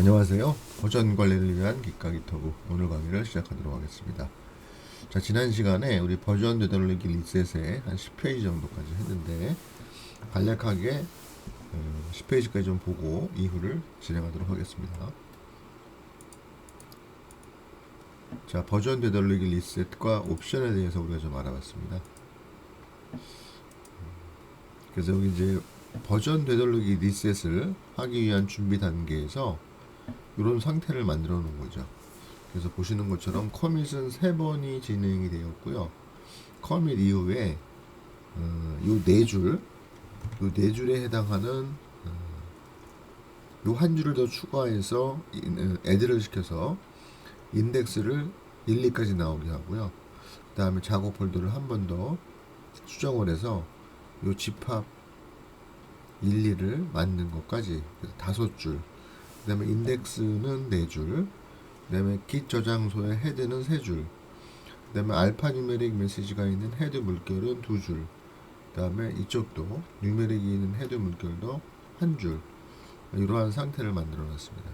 안녕하세요. 버전 관리를 위한 기가 기터브 오늘 강의를 시작하도록 하겠습니다. 자, 지난 시간에 우리 버전 되돌리기 리셋에 한 10페이지 정도까지 했는데 간략하게 10페이지까지 좀 보고 이후를 진행하도록 하겠습니다. 자, 버전 되돌리기 리셋과 옵션에 대해서 우리가 좀 알아봤습니다. 그래서 여기 이제 버전 되돌리기 리셋을 하기 위한 준비 단계에서 이런 상태를 만들어 놓은 거죠. 그래서 보시는 것처럼 커밋은 3번이 진행이 되었고요. 커밋 이후에 요 4줄, 요 4줄에 해당하는 요 한 줄을 더 추가해서 애드를 시켜서 인덱스를 1, 2까지 나오게 하고요. 그 다음에 작업 폴더를 한 번 더 수정을 해서 요 집합 1, 2를 만든 것까지 5줄, 그 다음에 인덱스는 4줄, 그 다음에 git 저장소의 헤드는 3줄, 그 다음에 알파 뉴메릭 메시지가 있는 헤드 물결은 2줄, 그 다음에 이쪽도 뉴메릭이 있는 헤드 물결도 1줄, 이러한 상태를 만들어 놨습니다.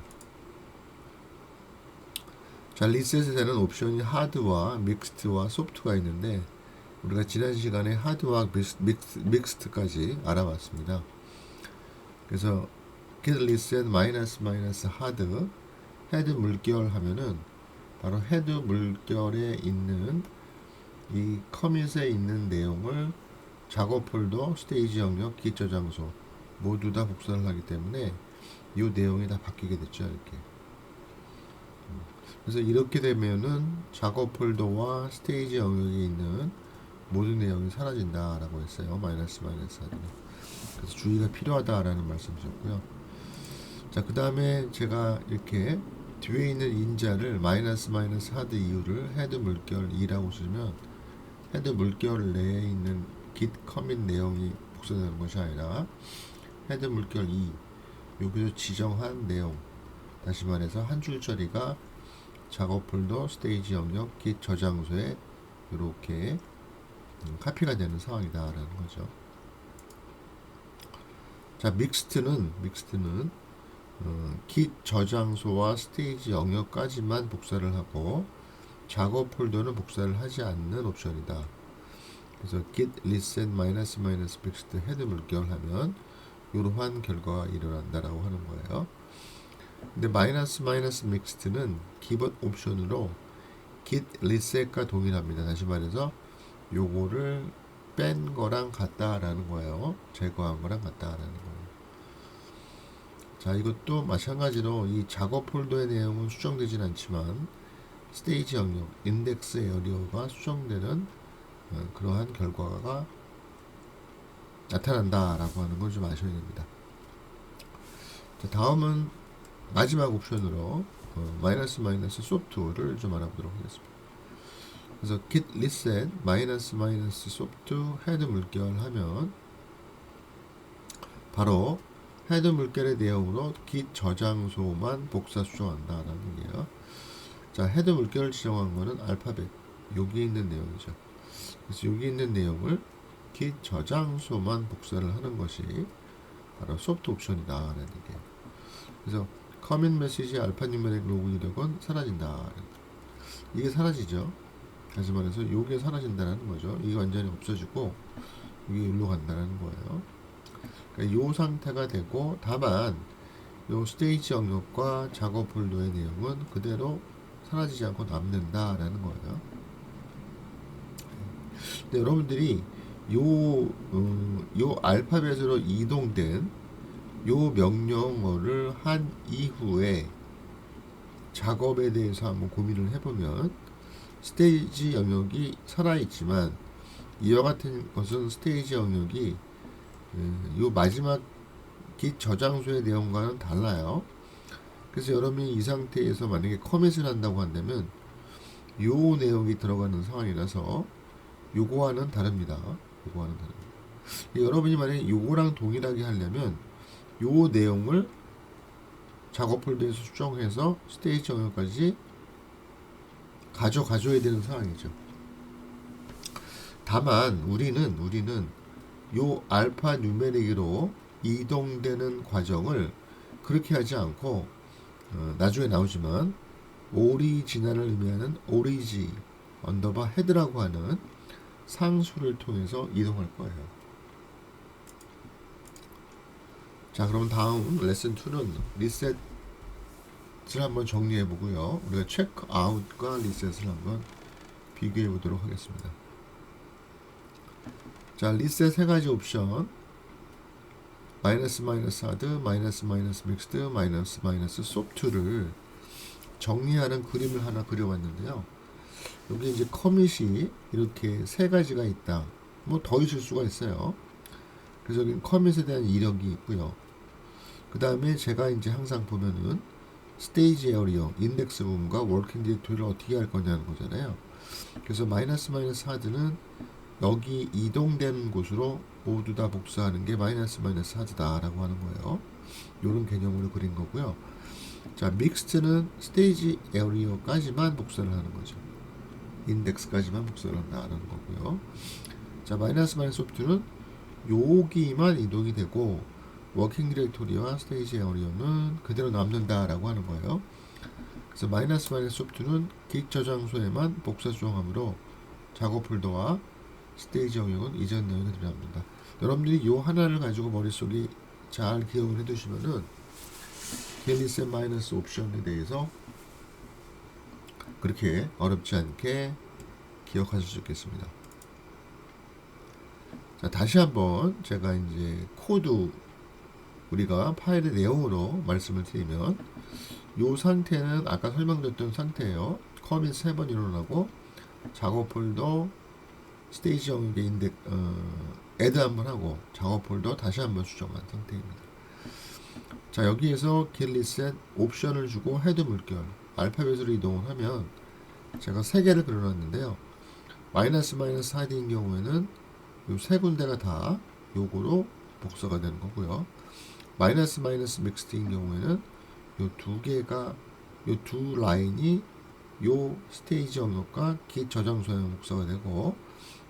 자, 리셋에는 옵션이 하드와 믹스트와 소프트가 있는데 우리가 지난 시간에 하드와 믹스트까지 알아봤습니다. 그래서 git reset 마이너스 하드 헤드 물결 하면은 바로 헤드 물결에 있는 이 커밋에 있는 내용을 작업 폴더, 스테이지 영역, git 저장소 모두 다 복사를 하기 때문에 이 내용이 다 바뀌게 됐죠. 이렇게. 그래서 이렇게 되면은 작업 폴더와 스테이지 영역에 있는 모든 내용이 사라진다라고 했어요. 마이너스 하드는. 그래서 주의가 필요하다라는 말씀이셨고요. 자, 그 다음에 제가 이렇게 뒤에 있는 인자를 마이너스 하드 이유를 헤드 물결 2라고 쓰면 헤드 물결 내에 있는 git commit 내용이 복사되는 것이 아니라 헤드 물결 2 여기서 지정한 내용, 다시 말해서 한 줄짜리가 작업 폴더, 스테이지 영역, git 저장소에 이렇게 카피가 되는 상황이다라는 거죠. 자, 믹스트는 git 저장소와 스테이지 영역까지만 복사를 하고 작업 폴더는 복사를 하지 않는 옵션이다. 그래서 git reset 마이너스 믹스트 헤드 물결 하면 이러한 결과가 일어난다라고 하는 거예요. 근데 마이너스 믹스트는 기본 옵션으로 git reset과 동일합니다. 다시 말해서 요거를 뺀 거랑 같다라는 거예요. 제거한 거랑 같다라는 거예요. 자, 이것도 마찬가지로 이 작업 폴더의 내용은 수정되진 않지만 스테이지 영역, 인덱스 에리어가 수정되는 그러한 결과가 나타난다라고 하는 걸 좀 아셔야 됩니다. 자, 다음은 마지막 옵션으로 마이너스 소프트를 좀 알아보도록 하겠습니다. 그래서 git reset 마이너스 소프트 헤드 물결 하면 바로 헤드 물결의 내용으로 git 저장소만 복사 수정한다라는 얘기예요. 자, 헤드 물결을 지정한 거는 알파벳 여기 있는 내용이죠. 그래서 여기 있는 내용을 git 저장소만 복사를 하는 것이 바로 소프트 옵션이다라는 얘기예요. 그래서 커밋 메시지 알파 뉴메릭 로그 이력은 사라진다. 이게 사라지죠. 다시 말해서 이게 사라진다는 거죠. 이게 완전히 없어지고 이게 일로 간다는 거예요. 그러니까 이 상태가 되고 다만 이 스테이지 영역과 작업 폴더의 내용은 그대로 사라지지 않고 남는다라는 거예요. 근데 여러분들이 요 알파벳으로 이동된 요 명령어를 한 이후에 작업에 대해서 한번 고민을 해보면 스테이지 영역이 살아있지만 이와 같은 것은 스테이지 영역이 요 마지막 git 저장소의 내용과는 달라요. 그래서 여러분이 이 상태에서 만약에 커밋을 한다고 한다면 요 내용이 들어가는 상황이라서 요거와는 다릅니다. 여러분이 만약에 요거랑 동일하게 하려면 요 내용을 작업 폴더에서 수정해서 스테이지 영역까지 가져야 되는 상황이죠. 다만 우리는 요 알파 뉴메릭으로 이동되는 과정을 그렇게 하지 않고 나중에 나오지만 오리지널을 의미하는 오리지 언더바 헤드라고 하는 상수를 통해서 이동할 거예요. 자, 그럼 다음 레슨 2는 리셋을 한번 정리해 보고요. 우리가 체크 아웃과 리셋을 한번 비교해 보도록 하겠습니다. 자, 리셋 세 가지 옵션 마이너스 하드, 마이너스 믹스드, 마이너스 소프트를 정리하는 그림을 하나 그려봤는데요. 여기 이제 커밋이 이렇게 세 가지가 있다. 뭐 더 있을 수가 있어요. 그래서 여기 커밋에 대한 이력이 있고요. 그 다음에 제가 이제 항상 보면은 스테이지 에어리어, 인덱스 부분과 워킹 디렉토리를 어떻게 할 거냐는 거잖아요. 그래서 마이너스 하드는 여기 이동된 곳으로 모두 다 복사하는 게 마이너스 하드다 라고 하는 거예요. 이런 개념으로 그린 거고요. 자, 믹스트는 스테이지 에어리어까지만 복사를 하는 거죠. 인덱스까지만 복사를 한다는 거고요. 자, 마이너스 소프트는 여기만 이동이 되고 워킹 디렉토리와 스테이지 에어리어는 그대로 남는다라고 하는 거예요. 그래서 마이너스 소프트는 git 저장소에만 복사 수정하므로 작업 폴더와 스테이지 영역은 이전 내용이 그대로 남는다. 여러분들이 이 하나를 가지고 머릿속에 잘 기억을 해두시면은 갤리셋 마이너스 옵션에 대해서 그렇게 어렵지 않게 기억하실 수 있겠습니다. 자, 다시 한번 제가 이제 코드 우리가 파일의 내용으로 말씀을 드리면 이 상태는 아까 설명드렸던 상태예요. 커밋 3번 일어나고 작업 폴더 스테이지 영역의 애드 한번 하고 작업 폴더 다시 한번 수정한 상태입니다. 자, 여기에서 겟리셋 옵션을 주고 헤드 물결 알파벳으로 이동을 하면 제가 3개를 그려놨는데요. 마이너스 하드인 경우에는 이 세 군데가 다 요거로 복사가 되는 거고요. 마이너스 믹스드인 경우에는 요 두 개가 요 두 라인이 요 스테이지 영역과 git 저장소에 복사가 되고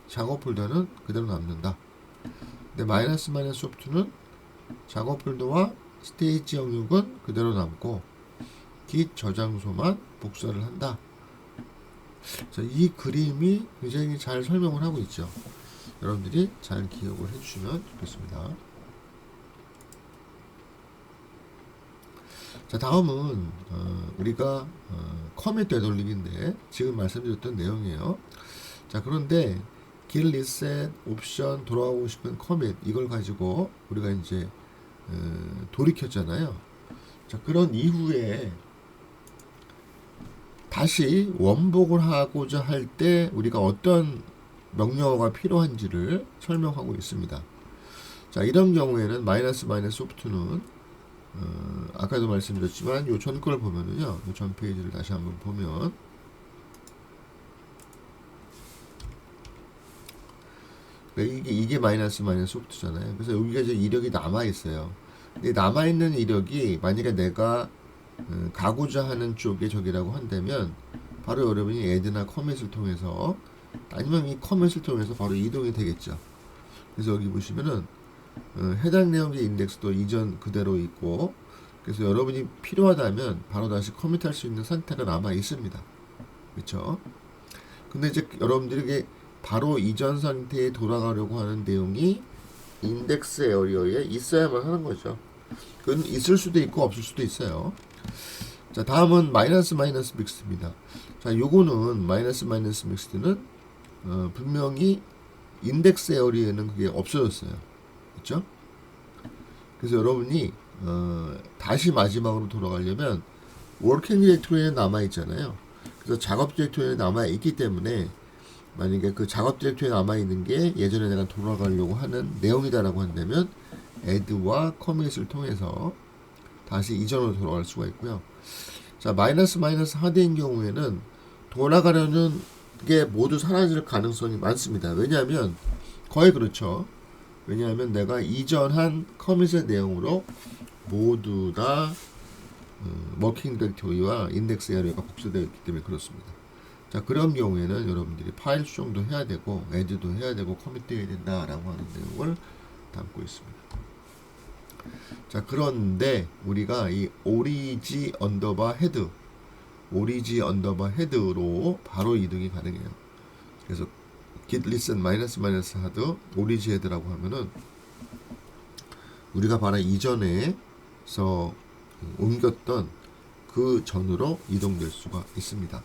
작업 폴더는 그대로 남는다. 근데 마이너스 소프트는 작업 폴더와 스테이지 영역은 그대로 남고 git 저장소만 복사를 한다. 자, 이 그림이 굉장히 잘 설명을 하고 있죠. 여러분들이 잘 기억을 해주시면 좋겠습니다. 자, 다음은 우리가 커밋 되돌리기인데 지금 말씀드렸던 내용이에요. 자, 그런데 길 리셋 옵션 돌아오고 싶은 커밋 이걸 가지고 우리가 이제 돌이켰잖아요. 자, 그런 이후에 다시 원복을 하고자 할 때 우리가 어떤 명령어가 필요한지를 설명하고 있습니다. 자, 이런 경우에는 마이너스 소프트는 아까도 말씀드렸지만 요 전 걸 보면은요, 요 전 페이지를 다시 한번 보면 이게 마이너스 소프트잖아요. 그래서 여기가 이제 이력이 남아 있어요. 근데 남아 있는 이력이 만약에 내가 가고자 하는 쪽에 저기라고 한다면 바로 여러분이 애드나 커밋을 통해서 아니면 이 커밋을 통해서 바로 이동이 되겠죠. 그래서 여기 보시면은 해당 내용의 인덱스도 이전 그대로 있고 그래서 여러분이 필요하다면 바로 다시 커밋할 수 있는 상태가 남아 있습니다. 그렇죠? 근데 이제 여러분들에게 바로 이전 상태에 돌아가려고 하는 내용이 인덱스 에어리어에 있어야만 하는 거죠. 그건 있을 수도 있고 없을 수도 있어요. 자, 다음은 마이너스 믹스입니다. 자, 요거는 마이너스 믹스는 분명히 인덱스 에어리어에는 그게 없어졌어요. 그렇죠? 그래서 여러분이 다시 마지막으로 돌아가려면 워킹 디렉토리에 남아 있잖아요. 그래서 작업 디렉토리에 남아 있기 때문에 만약에 그 작업 디렉토리에 남아 있는 게 예전에 내가 돌아가려고 하는 내용이다라고 한다면 add와 commit을 통해서 다시 이전으로 돌아갈 수가 있고요. 자, 마이너스 하드인 경우에는 돌아가려는 게 모두 사라질 가능성이 많습니다. 왜냐하면 거의 그렇죠. 왜냐하면 내가 이전한 커밋의 내용으로 모두 다 워킹 디렉토리와 인덱스 에어리어가 복사되어 있기 때문에 그렇습니다. 자, 그런 경우에는 여러분들이 파일 수정도 해야 되고 애드도 해야 되고 커밋도 해야 된다라고 하는 내용을 담고 있습니다. 자, 그런데 우리가 이 오리지 언더바 헤드, 오리지 언더바 헤드로 바로 이동이 가능해요. 그래서 git listen 마이너스 마이너스 하드 오리지 헤드라고 하면은 우리가 바로 이전에서 옮겼던 그 전으로 이동될 수가 있습니다.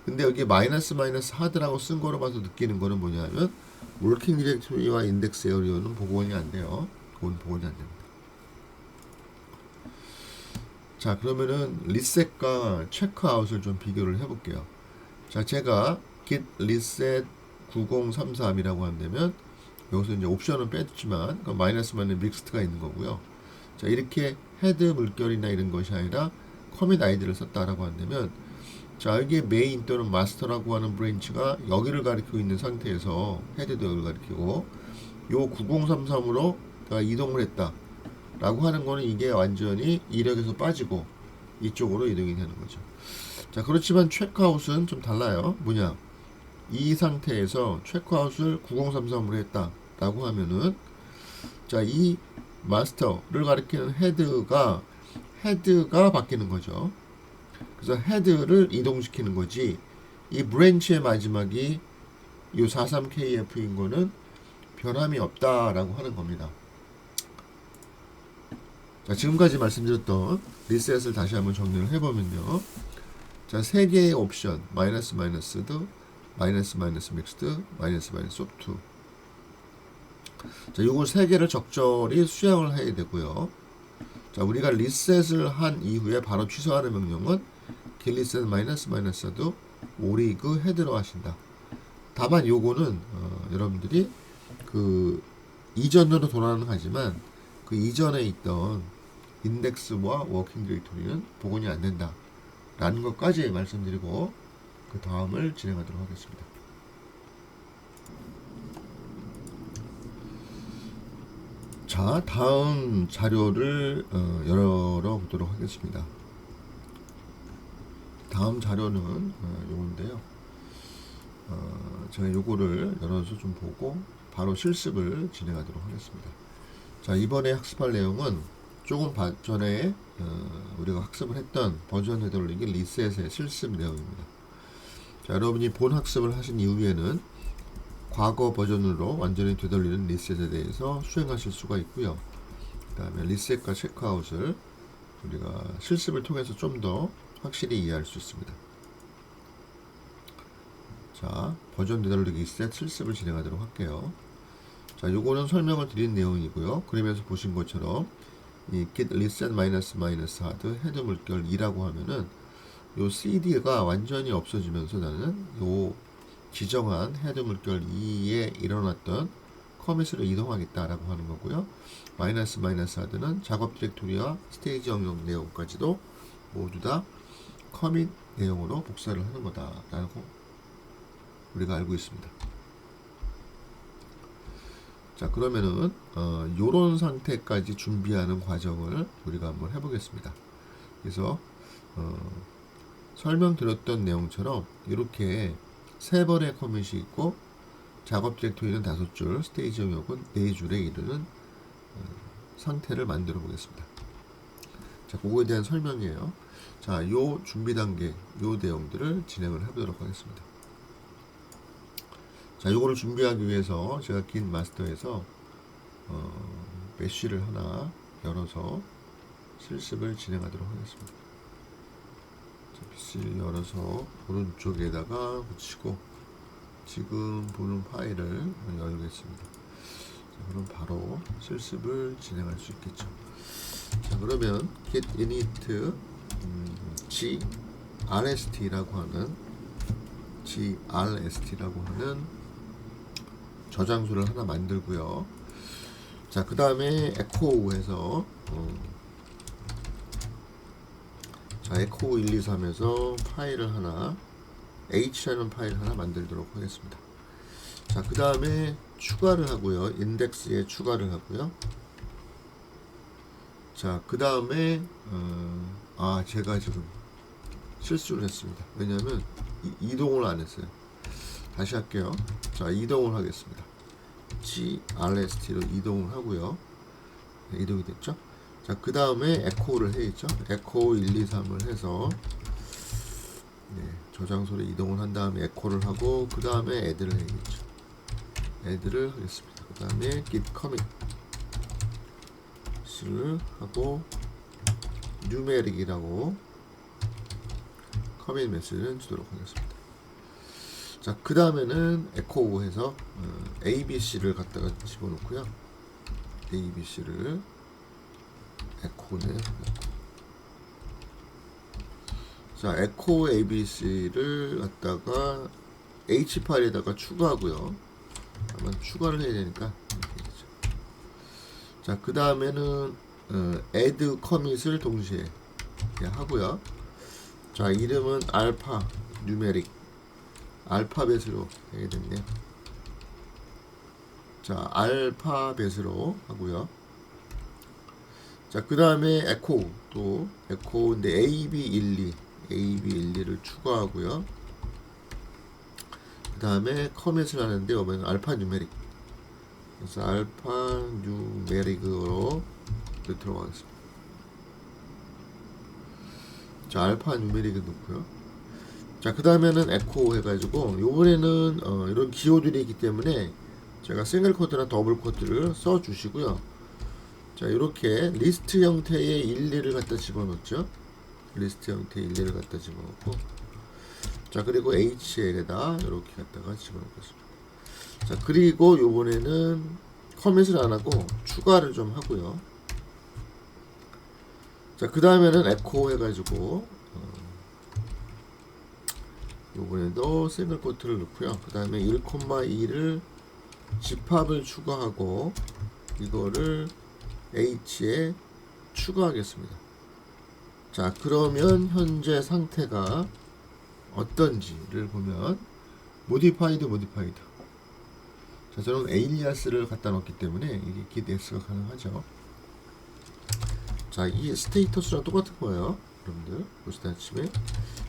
근데 여기 마이너스 마이너스 하드라고 쓴 거로 봐서 느끼는 거는 뭐냐면 워킹 디렉토리와 인덱스 에어리어는 복원이 안 돼요. 그건 복원이 안 됩니다. 자, 그러면은 리셋과 체크아웃을 좀 비교를 해볼게요. 자, 제가 git reset 9033이라고 한다면 여기서 이제 옵션은 뺐지만 마이너스 마이너스 믹스트가 있는 거고요. 자, 이렇게 헤드 물결이나 이런 것이 아니라 커밋 아이디를 썼다라고 한다면, 자, 여기에 메인 또는 마스터라고 하는 브랜치가 여기를 가리키고 있는 상태에서 헤드도 여기를 가리키고 요 9033으로 이동을 했다 라고 하는 거는 이게 완전히 이력에서 빠지고 이쪽으로 이동이 되는 거죠. 자, 그렇지만 체크아웃은 좀 달라요. 뭐냐, 이 상태에서 체크아웃을 9033으로 했다 라고 하면은, 자, 이 마스터를 가리키는 헤드가 바뀌는 거죠. 그래서 헤드를 이동시키는 거지, 이 브랜치의 마지막이 이 43KF인 거는 변함이 없다라고 하는 겁니다. 자, 지금까지 말씀드렸던 리셋을 다시 한번 정리를 해보면요. 자, 세 개의 옵션, 마이너스 마이너스드, 마이너스 마이너스 믹스드, 마이너스 마이너스 소프트. 자, 요거 세 개를 적절히 수행을 해야 되고요. 자, 우리가 리셋을 한 이후에 바로 취소하는 명령은 git reset 마이너스 마이너스도 오리그 헤드로 하신다. 다만 요거는 여러분들이 그 이전으로 돌아가는 하지만 그 이전에 있던 인덱스와 워킹 디렉토리는 복원이 안 된다 라는 것까지 말씀드리고 그 다음을 진행하도록 하겠습니다. 자, 다음 자료를 열어보도록 하겠습니다. 다음 자료는 요건데요. 제가 요거를 열어서 좀 보고 바로 실습을 진행하도록 하겠습니다. 자, 이번에 학습할 내용은 조금 전에 우리가 학습을 했던 버전 되돌리기 리셋의 실습 내용입니다. 자, 여러분이 본 학습을 하신 이후에는 과거 버전으로 완전히 되돌리는 리셋에 대해서 수행하실 수가 있고요. 그 다음에 리셋과 체크아웃을 우리가 실습을 통해서 좀 더 확실히 이해할 수 있습니다. 자, 버전 되돌리기 리셋 실습을 진행하도록 할게요. 자, 요거는 설명을 드린 내용이고요. 그림에서 보신 것처럼 이 git reset 마이너스 마이너스 하드 헤드 물결 2라고 하면은 요 cd가 완전히 없어지면서 나는 요 지정한 헤드 물결 2에 일어났던 커밋으로 이동하겠다라고 하는 거고요. 마이너스 마이너스 하드는 작업 디렉토리와 스테이지 영역 내용까지도 모두 다 커밋 내용으로 복사를 하는 거다라고 우리가 알고 있습니다. 자, 그러면은 요런 상태까지 준비하는 과정을 우리가 한번 해보겠습니다. 그래서 설명드렸던 내용처럼 이렇게 3번의 커밋이 있고 작업 디렉토리는 5줄, 스테이지 영역은 4줄에 이르는 상태를 만들어 보겠습니다. 자, 그거에 대한 설명이에요. 자, 요 준비 단계, 요 내용들을 진행을 해보도록 하겠습니다. 자, 요거를 준비하기 위해서 제가 git 마스터에서 메쉬를 하나 열어서 실습을 진행하도록 하겠습니다. 자, PC를 열어서 오른쪽에다가 붙이고 지금 보는 파일을 열겠습니다. 자, 그럼 바로 실습을 진행할 수 있겠죠. 자, 그러면 git init grst라고 하는 저장소를 하나 만들고요. 자, 그 다음에 echo 해서 자, echo 1, 2, 3에서 파일을 하나 h라는 파일 하나 만들도록 하겠습니다. 자, 그 다음에 추가를 하고요. 인덱스에 추가를 하고요. 자, 그 다음에 제가 지금 실수를 했습니다. 왜냐하면 이동을 안 했어요. 다시 할게요. 자, 이동을 하겠습니다. grst로 이동을 하고요. 네, 이동이 됐죠? 자, 그 다음에 에코를 해야죠. 에코 1, 2, 3을 해서 저장소로 이동을 한 다음에 에코를 하고 그 다음에 애드를 해야겠죠. 애드를 하겠습니다. 그 다음에 git commit를 하고 numeric이라고 커밋 메시지를 주도록 하겠습니다. 자, 그 다음에는 에코 해서 ABC를 갖다가 집어넣고요. ABC를 에코네. 자, 에코 ABC를 갖다가 H 파일에다가 추가하고요. 아마 추가를 해야 되니까 이렇게 되죠. 자, 그 다음에는 add commit을 동시에 하고요. 자, 이름은 알파 누메릭 알파벳으로 해야 되네요. 자, 알파벳으로 하고요. 자, 그 다음에 에코 또 에코인데 AB12를 추가하고요. 그 다음에 커밋을 하는데 오면 알파 누메릭, 그래서 알파 누메릭으로 들어가겠습니다. 자, 알파 누메릭을 넣고요. 자, 그 다음에는 에코 해가지고 요번에는 이런 기호들이 있기 때문에 제가 싱글 코트나 더블 코트를 써 주시고요. 자, 이렇게 리스트 형태의 1, 2를 갖다 집어넣죠. 리스트 형태의 1, 2를 갖다 집어넣고, 자, 그리고 H에다 이렇게 갖다가 집어넣겠습니다. 자, 그리고 요번에는 커밋을 안 하고 추가를 좀 하고요. 자, 그 다음에는 에코 해가지고 요번에도 싱글 코트를 넣고요. 그 다음에 1,2를 집합을 추가하고 이거를 H에 추가하겠습니다. 자, 그러면 현재 상태가 어떤지를 보면 modified. 자, 저는 alias를 갖다 넣었기 때문에 이게 git x가 가능하죠. 자, 이 스테이터스랑 똑같은 거예요, 여러분들 보시다시피.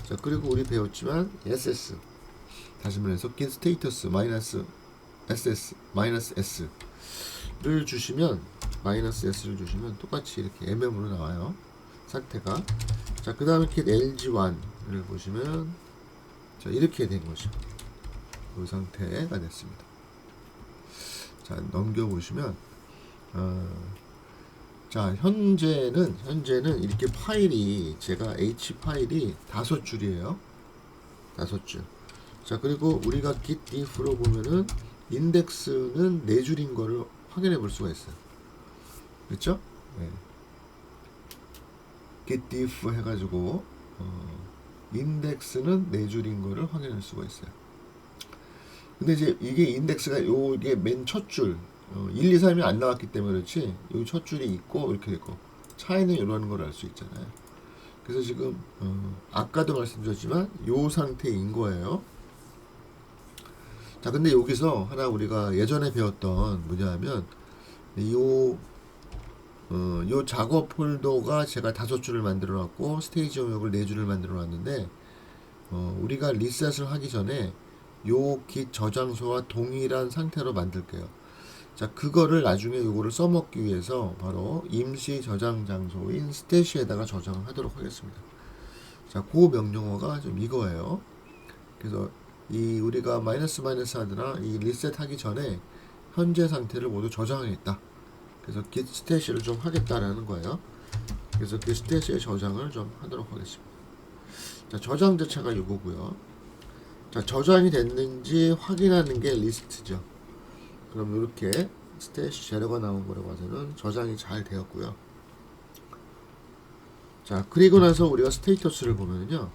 자, 그리고 우리 배웠지만 ss, 다시 말해서 git status -ss-s를 주시면 -s를 주시면 똑같이 이렇게 mm으로 나와요, 상태가. 자, 그 다음에 git lg1을 보시면 자, 이렇게 된 거죠. 이 상태가 됐습니다. 자, 넘겨보시면 자, 현재는 이렇게 파일이, 제가 H 파일이 5줄이에요. 5줄. 자, 그리고 우리가 git diff로 보면은 인덱스는 4줄인 거를 확인해 볼 수가 있어요. 그렇죠? 네. git diff 해가지고 인덱스는 4줄인 거를 확인할 수가 있어요. 근데 이제 이게 인덱스가 이게 맨 첫 줄 1, 2, 3이 안 나왔기 때문에 그렇지, 이 첫 줄이 있고 이렇게 있고 차이는 이러는 걸 알 수 있잖아요. 그래서 지금 아까도 말씀드렸지만 이 상태인 거예요. 자, 근데 여기서 하나 우리가 예전에 배웠던 뭐냐면 요 작업 폴더가 제가 5줄을 만들어 놨고 스테이지 영역을 4줄을 만들어 놨는데 우리가 리셋을 하기 전에 요 git 저장소와 동일한 상태로 만들게요. 자, 그거를 나중에 요거를 써먹기 위해서 바로 임시 저장 장소인 스태시에다가 저장을 하도록 하겠습니다. 자, 그 명령어가 좀 이거예요. 그래서 이 우리가 마이너스 하느라 이 리셋 하기 전에 현재 상태를 모두 저장하겠다. 그래서 git 스태시를 좀 하겠다라는 거예요. 그래서 그 스태시의 저장을 좀 하도록 하겠습니다. 자, 저장 자체가 요거고요. 자, 저장이 됐는지 확인하는 게 리스트죠. 그럼 이렇게 스태시 재료가 나온 거라고 봐서는 저장이 잘 되었고요. 자, 그리고 나서 우리가 스테이터스를 보면요,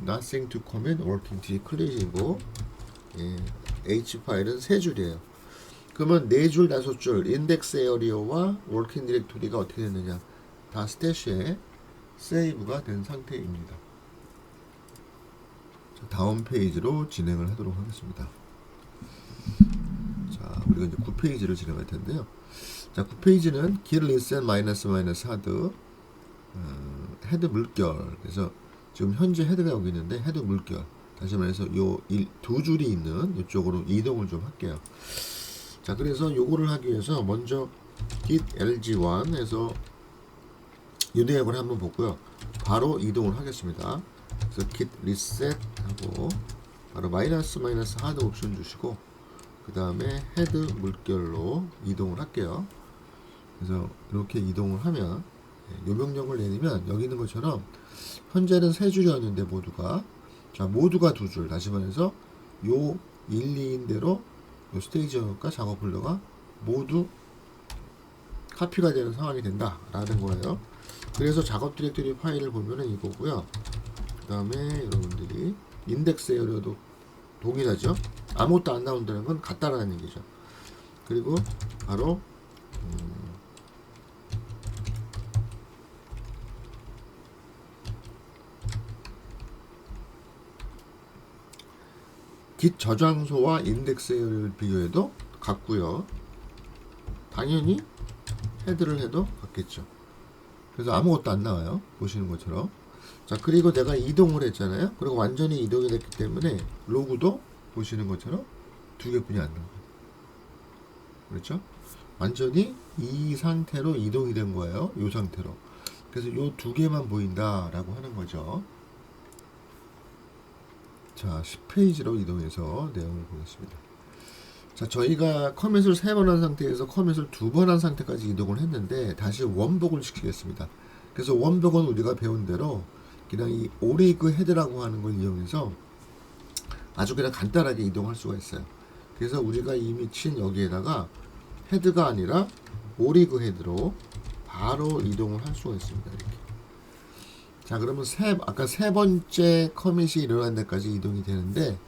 nothing to commit, working declare이고, H 파일은 3줄이에요. 그러면 4줄, 5줄 인덱스 에어리어와 working 디렉토리가 어떻게 됐느냐, 다 스태시에 세이브가 된 상태입니다. 자, 다음 페이지로 진행을 하도록 하겠습니다. 자, 우리가 이제 9페이지를 진행할 텐데요. 자, 9페이지는 git reset -hard 헤드 물결. 그래서 지금 현재 헤드가 여기 있는데 헤드 물결. 다시 말해서 요 2줄이 있는 이쪽으로 이동을 좀 할게요. 자, 그래서 요거를 하기 위해서 먼저 git lg1 해서 이 내용을 한번 보고요. 바로 이동을 하겠습니다. 그래서 git reset 하고 바로 마이너스 하드 옵션 주시고 그 다음에 헤드 물결로 이동을 할게요. 그래서 이렇게 이동을 하면 이 명령을 내리면 여기 있는 것처럼 현재는 세 줄이었는데 모두가 두 줄. 다시 말해서 요 1, 2인 대로 요 스테이지과 작업 폴더가 모두 카피가 되는 상황이 된다라는 거예요. 그래서 작업 디렉토리 파일을 보면은 이거고요. 그 다음에 여러분들이 인덱스 에어리어도 동일하죠. 아무것도 안 나온다는 건 같다라는 얘기죠. 그리고 바로 git 저장소와 인덱스 에어리어를 비교해도 같고요. 당연히 헤드를 해도 같겠죠. 그래서 아무것도 안 나와요. 보시는 것처럼. 자, 그리고 내가 이동을 했잖아요. 그리고 완전히 이동이 됐기 때문에 로그도 보시는 것처럼 두 개뿐이 안 나와요. 그렇죠? 완전히 이 상태로 이동이 된 거예요. 이 상태로. 그래서 이 두 개만 보인다라고 하는 거죠. 자, 10페이지로 이동해서 내용을 보겠습니다. 자, 저희가 커밋을 3번 한 상태에서 커밋을 2번 한 상태까지 이동을 했는데 다시 원복을 시키겠습니다. 그래서 원복은 우리가 배운 대로 그냥 이 오리그 헤드라고 하는 걸 이용해서 아주 그냥 간단하게 이동할 수가 있어요. 그래서 우리가 이미 친 여기에다가 헤드가 아니라 오리그 헤드로 바로 이동을 할 수가 있습니다. 이렇게. 자, 그러면 아까 세 번째 커밋이 일어난 데까지 이동이 되는데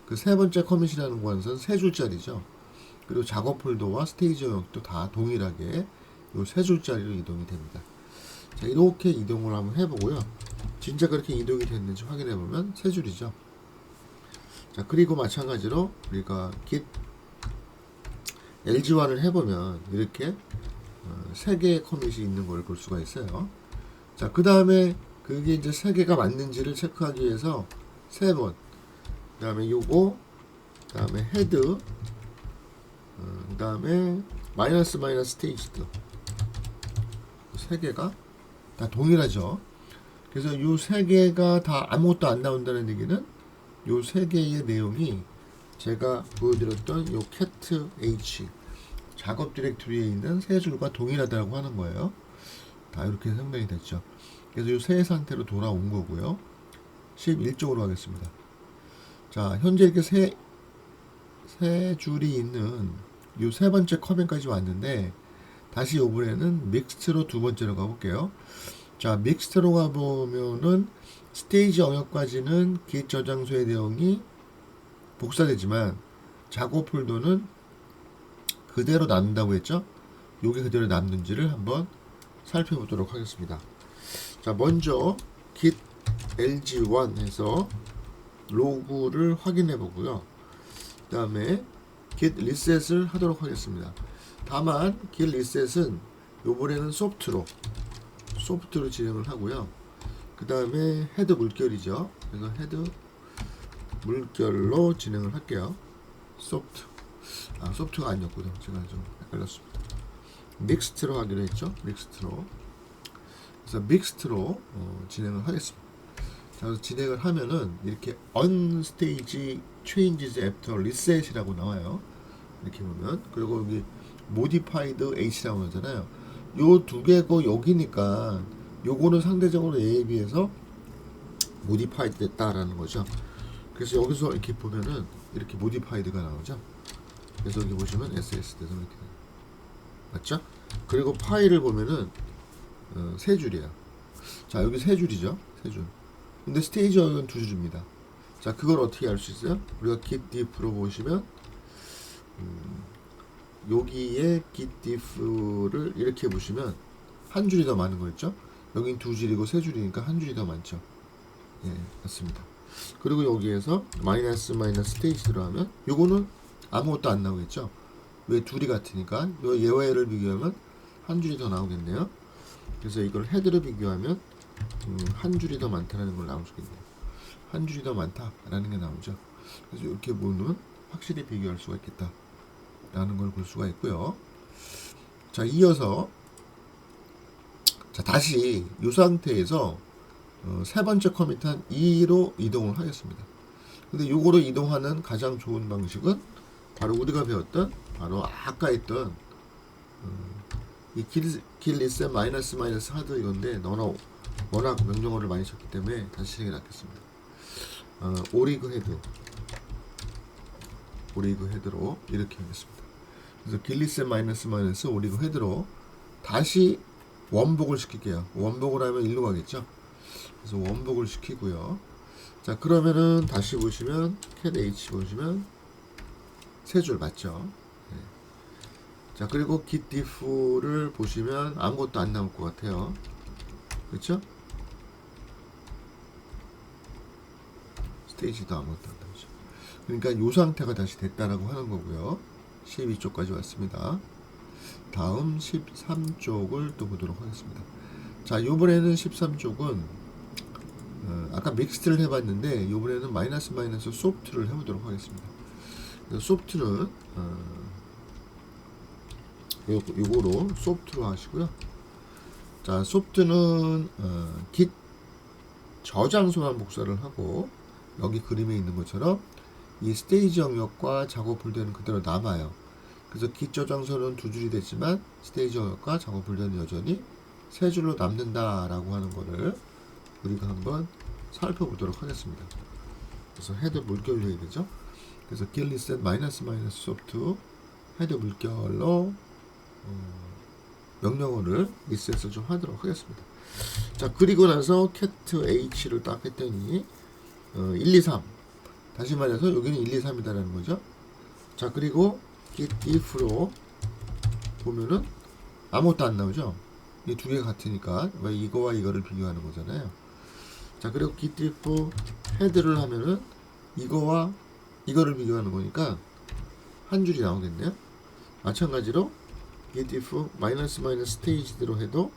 그 세 번째 커밋이라는 것은 세 줄짜리죠. 그리고 작업 폴더와 스테이지 영역도 다 동일하게 이 세 줄짜리로 이동이 됩니다. 자, 이렇게 이동을 한번 해보고요. 진짜 그렇게 이동이 됐는지 확인해보면 세 줄이죠. 자, 그리고 마찬가지로 우리가 git LG1을 해보면 이렇게 세 개의 커밋이 있는 걸 볼 수가 있어요. 자, 그 다음에 그게 이제 세 개가 맞는지를 체크하기 위해서 세 번, 그 다음에 요거, 그 다음에 헤드, 그 다음에 마이너스 스테이지드 세 개가 다 동일하죠. 그래서 요 세 개가 다 아무것도 안 나온다는 얘기는 요 세 개의 내용이 제가 보여드렸던 요 cat h 작업 디렉토리에 있는 세 줄과 동일하다고 하는 거예요. 다 이렇게 설명이 됐죠. 그래서 요 새 상태로 돌아온 거고요. 11쪽으로 하겠습니다. 자, 현재 이렇게 세 줄이 있는 요 세 번째 커맨까지 왔는데 다시 이번에는 믹스트로 두 번째로 가볼게요. 자, 믹스트로 가보면은 스테이지 영역까지는 git 저장소의 내용이 복사되지만 작업 폴더는 그대로 남는다고 했죠? 요게 그대로 남는지를 한번 살펴보도록 하겠습니다. 자, 먼저 git lg1 해서 로그를 확인해 보고요. 그 다음에 git reset을 하도록 하겠습니다. 다만 git reset은 요번에는 소프트로 진행을 하고요. 그 다음에 헤드 물결이죠. 그래서 헤드 물결로 진행을 할게요. 소프트가 아니었고요. 제가 좀 헷갈렸습니다. 믹스트로 하기로 했죠. 믹스트로. 그래서 믹스트로 진행을 하겠습니다. 자, 그래서 진행을 하면은 이렇게 unstage changes after reset이라고 나와요. 이렇게 보면. 그리고 여기 modified h라고 나오잖아요. 요 두 개고 여기니까 요거는 상대적으로 A에 비해서 modified 됐다라는 거죠. 그래서 여기서 이렇게 보면은 이렇게 modified가 나오죠. 그래서 여기 보시면 SS 돼서 이렇게 맞죠? 그리고 파일을 보면은 세 줄이에요. 자, 여기 세 줄이죠. 세 줄. 근데 스테이지 영역은 두 줄입니다. 자, 그걸 어떻게 알 수 있어요? 우리가 git diff로 보시면 여기에 git diff를 이렇게 보시면 한 줄이 더 많은 거 있죠? 여긴 두 줄이고 세 줄이니까 한 줄이 더 많죠. 예, 맞습니다. 그리고 여기에서 마이너스 스테이지 들어가면 요거는 아무것도 안 나오겠죠? 왜 둘이 같으니까 요 얘와 얘를 비교하면 한 줄이 더 나오겠네요. 그래서 이걸 헤드로 비교하면 한 줄이 더 많다는 걸 나올 수 있네요. 한 줄이 더 많다라는 게 나오죠. 그래서 이렇게 보면 확실히 비교할 수가 있겠다라는 걸 볼 수가 있고요. 자, 이어서 자, 다시 이 상태에서 세 번째 커밋한 2로 이동을 하겠습니다. 근데 요거로 이동하는 가장 좋은 방식은 바로 우리가 배웠던 바로 아까 했던 길 리셋 마이너스 하드 이건데 너나 워낙 명령어를 많이 썼기 때문에 다시 정해놨겠습니다. 오리그 헤드로 이렇게 하겠습니다. 그래서 길 리셋 마이너스 오리그 헤드로 다시 원복을 시킬게요. 원복을 하면 일로 가겠죠. 그래서 원복을 시키고요. 자, 그러면은 다시 보시면 cat h 보시면 세 줄 맞죠? 네. 자, 그리고 git diff를 보시면 아무것도 안 나올 것 같아요. 그렇죠? 스테이지도 아무것도 안 나오죠. 그러니까 이 상태가 다시 됐다라고 하는 거고요. 12쪽까지 왔습니다. 다음 13쪽을 또 보도록 하겠습니다. 자, 요번에는 13쪽은 아까 믹스트를 해봤는데 요번에는 마이너스 소프트를 해보도록 하겠습니다. 소프트는 요거로 소프트로 하시고요. 자, 소프트는 git 저장소만 복사를 하고 여기 그림에 있는 것처럼 이 스테이지 영역과 작업 폴더는 그대로 남아요. 그래서 git 저장소는 두 줄이 됐지만 스테이지 영역과 작업 폴더는 여전히 세 줄로 남는다라고 하는 거를 우리가 한번 살펴보도록 하겠습니다. 그래서 헤드 물결로 해야 되죠. 그래서 git reset 마이너스 소프트 헤드 물결로 명령어를 리셋을 좀 하도록 하겠습니다. 자, 그리고 나서 cat h를 딱 했더니 1, 2, 3 다시 말해서 여기는 1, 2, 3이다라는 거죠. 자, 그리고 git if로 보면은 아무것도 안 나오죠. 이 두 개 같으니까 왜 이거와 이거를 비교하는 거잖아요. 자, 그리고 git if 헤드를 하면은 이거와 이거를 비교하는 거니까 한 줄이 나오겠네요. 마찬가지로 git if 마이너스 스테이지대로 해도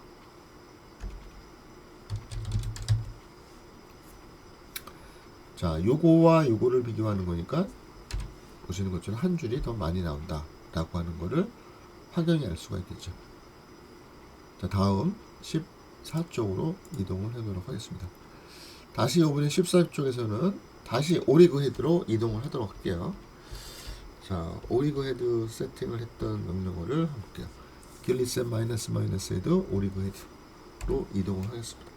자, 요거와 요거를 비교하는 거니까 보시는 것처럼 한 줄이 더 많이 나온다 라고 하는 거를 확연히 알 수가 있겠죠. 자, 다음 14쪽으로 이동을 해보도록 하겠습니다. 다시 이번에 14쪽에서는 다시 오리그 헤드로 이동을 하도록 할게요. 자, 오리그 헤드 세팅을 했던 명령어를 한번 볼게요. git reset 마이너스 헤드 오리그 헤드로 이동을 하겠습니다.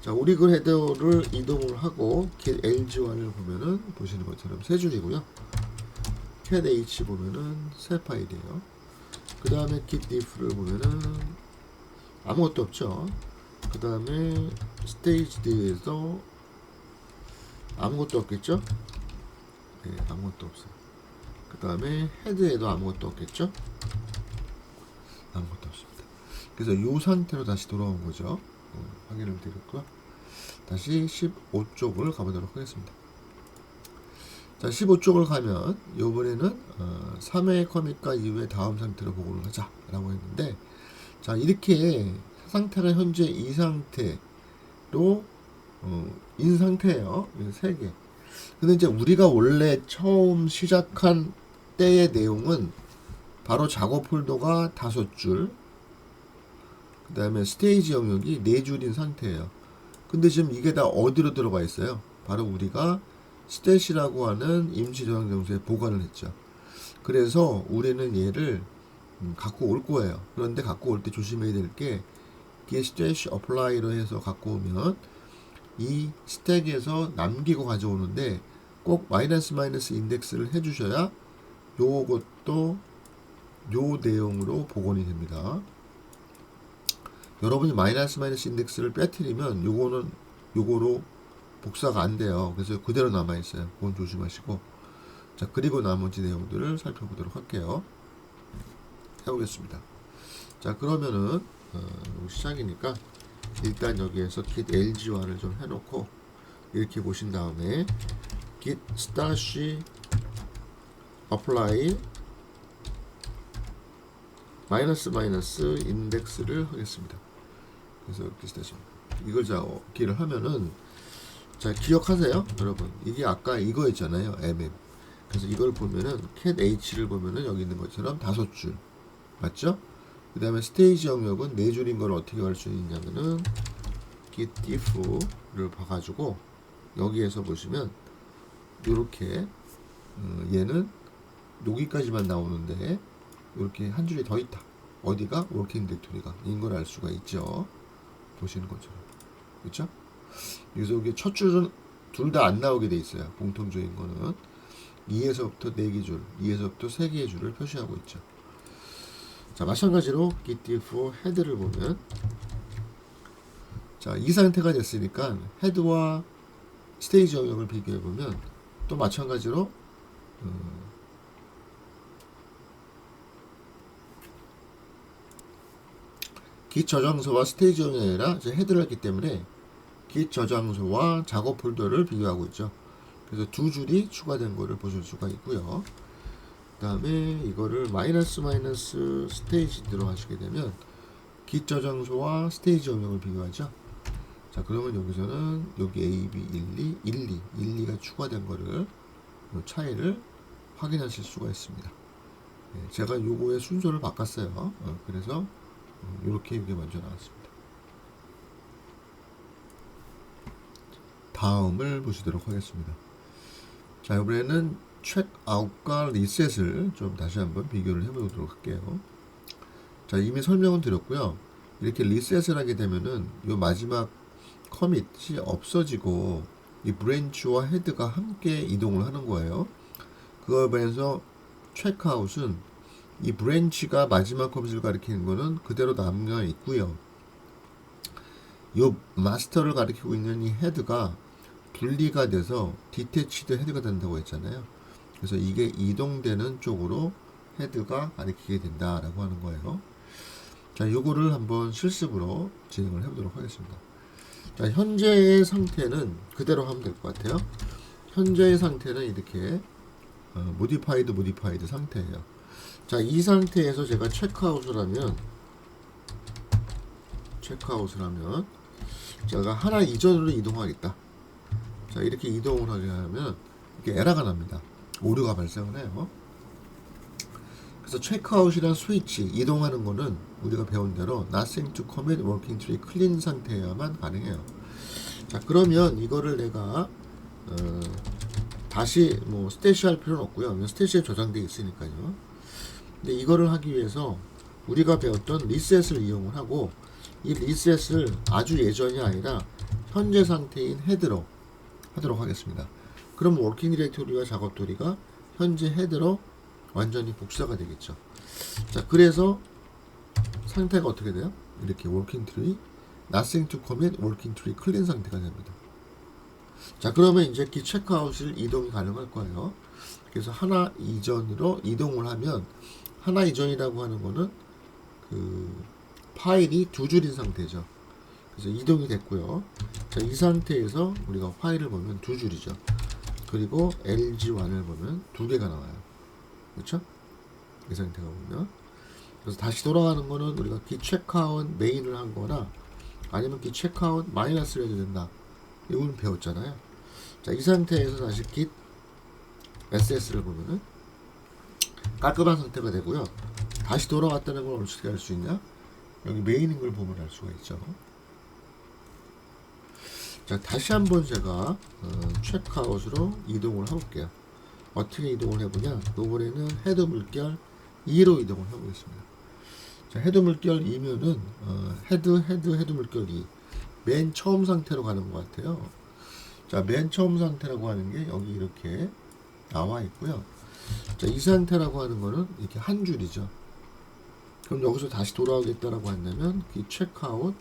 자, 오리그 헤더를 이동을 하고 git lg1을 보면은 보시는 것처럼 세 줄이고요. cat h 보면은 새 파일이에요. 그 다음에 git diff를 보면은 아무것도 없죠. 그 다음에 스테이지에서 아무것도 없겠죠. 네, 아무것도 없어요. 그 다음에 헤드에도 아무것도 없겠죠. 아무것도 없습니다. 그래서 이 상태로 다시 돌아온 거죠. 확인을 드렸고요. 다시 15쪽을 가보도록 하겠습니다. 자, 15쪽을 가면 요번에는 3회 커밋과 이후에 다음 상태로 보고를 하자 라고 했는데, 자, 이렇게 상태가 현재 이 상태로 인 상태예요. 3개. 근데 이제 우리가 원래 처음 시작한 때의 내용은 바로 작업 폴더가 5줄, 그 다음에 스테이지 영역이 4줄인 상태예요. 근데 지금 이게 다 어디로 들어가 있어요? 바로 우리가 스탯이라고 하는 임시 저장 장소에 보관을 했죠. 그래서 우리는 얘를 갖고 올 거예요. 그런데 갖고 올 때 조심해야 될 게 git stash apply로 해서 갖고 오면 이 스택에서 남기고 가져오는데 꼭 마이너스 인덱스를 해주셔야 요것도 요 내용으로 복원이 됩니다. 여러분이 마이너스 인덱스를 빼뜨리면 요거는 요거로 복사가 안 돼요. 그래서 그대로 남아 있어요. 그건 조심하시고. 자, 그리고 나머지 내용들을 살펴보도록 할게요. 해보겠습니다. 자, 그러면은 시작이니까 일단 여기에서 git lg1을 좀 해놓고 이렇게 보신 다음에 git stash apply 마이너스 인덱스를 하겠습니다. 그래서 이렇게 stash 이걸 기를 하면은, 자, 기억하세요, 여러분. 이게 아까 이거였잖아요, mm. 그래서 이걸 보면은 cat h를 보면은 여기 있는 것처럼 5줄 맞죠? 그 다음에 스테이지 영역은 네 줄인 걸 어떻게 할 수 있냐면은 git diff를 봐가지고 여기에서 보시면 이렇게 얘는 여기까지만 나오는데 이렇게 한 줄이 더 있다. 어디가? 워킹 디렉토리가 인 걸 알 수가 있죠. 보시는 것처럼. 그렇죠? 그래서 이게 첫 줄은 둘 다 안 나오게 돼 있어요. 공통적인 거는 2에서부터 4개 줄, 2에서부터 3개의 줄을 표시하고 있죠. 자, 마찬가지로 git diff 헤드를 보면 자, 이 상태가 됐으니까 헤드와 스테이지 영역을 비교해 보면 또 마찬가지로 git 저장소와 스테이지 영역이 아니라 이제 헤드를 했기 때문에 git 저장소와 작업 폴더를 비교하고 있죠. 그래서 두 줄이 추가된 거를 보실 수가 있고요. 그 다음에 이거를 마이너스 스테이지로 하시게 되면 git 저장소와 스테이지 영역을 비교하죠. 자, 그러면 여기서는 여기 A, B, 1, 2가 추가된 거를 차이를 확인하실 수가 있습니다. 예, 제가 요거의 순서를 바꿨어요. 그래서 이렇게 이게 먼저 나왔습니다. 다음을 보시도록 하겠습니다. 자, 이번에는 체크아웃과 리셋을 좀 다시 한번 비교를 해보도록 할게요. 자, 이미 설명은 드렸고요. 이렇게 리셋을 하게 되면은 요 마지막 커밋이 없어지고 이 브랜치와 헤드가 함께 이동을 하는 거예요. 그거에 반해서 체크아웃은 이 브랜치가 마지막 커밋을 가리키는 거는 그대로 남겨 있고요. 요 마스터를 가리키고 있는 이 헤드가 분리가 돼서 디태치드 헤드가 된다고 했잖아요. 그래서 이게 이동되는 쪽으로 헤드가 가리키게 된다라고 하는 거예요. 자, 요거를 한번 실습으로 진행을 해보도록 하겠습니다. 자, 현재의 상태는 그대로 하면 될 것 같아요. 현재의 상태는 이렇게 모디파이드 상태예요. 자, 이 상태에서 제가 체크아웃을 하면 제가 하나 이전으로 이동하겠다. 자, 이렇게 이동을 하게 하면 이렇게 에러가 납니다. 오류가 발생을 해요. 그래서 체크아웃이란 스위치 이동하는 거는 우리가 배운 대로 nothing to commit working tree clean 상태여야만 가능해요. 자, 그러면 이거를 내가 다시 뭐 스태시 할 필요는 없고요. 스태시에 저장되어 있으니까요. 근데 이거를 하기 위해서 우리가 배웠던 리셋을 이용을 하고 이 리셋을 아주 예전이 아니라 현재 상태인 헤드로 하도록 하겠습니다. 그럼 워킹 디렉토리와 작업 도리가 현재 헤드로 완전히 복사가 되겠죠. 자, 그래서 상태가 어떻게 돼요? 이렇게 워킹 트리 nothing to commit working tree clean 상태가 됩니다. 자, 그러면 이제 기 체크아웃을 이동이 가능할 거예요. 그래서 하나 이전으로 이동을 하면 하나 이전이라고 하는 거는 그 파일이 두 줄인 상태죠. 그래서 이동이 됐고요. 자, 이 상태에서 우리가 파일을 보면 두 줄이죠. 그리고 LG1을 보면 두 개가 나와요. 그렇죠? 이 상태가 보면. 그래서 다시 돌아가는 거는 우리가 git checkout 메인을 한 거나 아니면 git checkout 마이너스를 해도 된다. 이걸 배웠잖아요. 자, 이 상태에서 다시 git SS를 보면은 깔끔한 상태가 되고요. 다시 돌아왔다는 걸 어떻게 할 수 있냐? 여기 메인인 걸 보면 알 수가 있죠. 자, 다시 한번 제가 체크아웃으로 이동을 해볼게요. 어떻게 이동을 해보냐? 이번에는 헤드 물결 2로 이동을 해보겠습니다. 자, 헤드 물결 2면은 헤드 물결 2. 맨 처음 상태로 가는 것 같아요. 자, 맨 처음 상태라고 하는 게 여기 이렇게 나와 있고요. 자, 이 상태라고 하는 거는 이렇게 한 줄이죠. 그럼 여기서 다시 돌아오겠다라고 한다면 이 체크아웃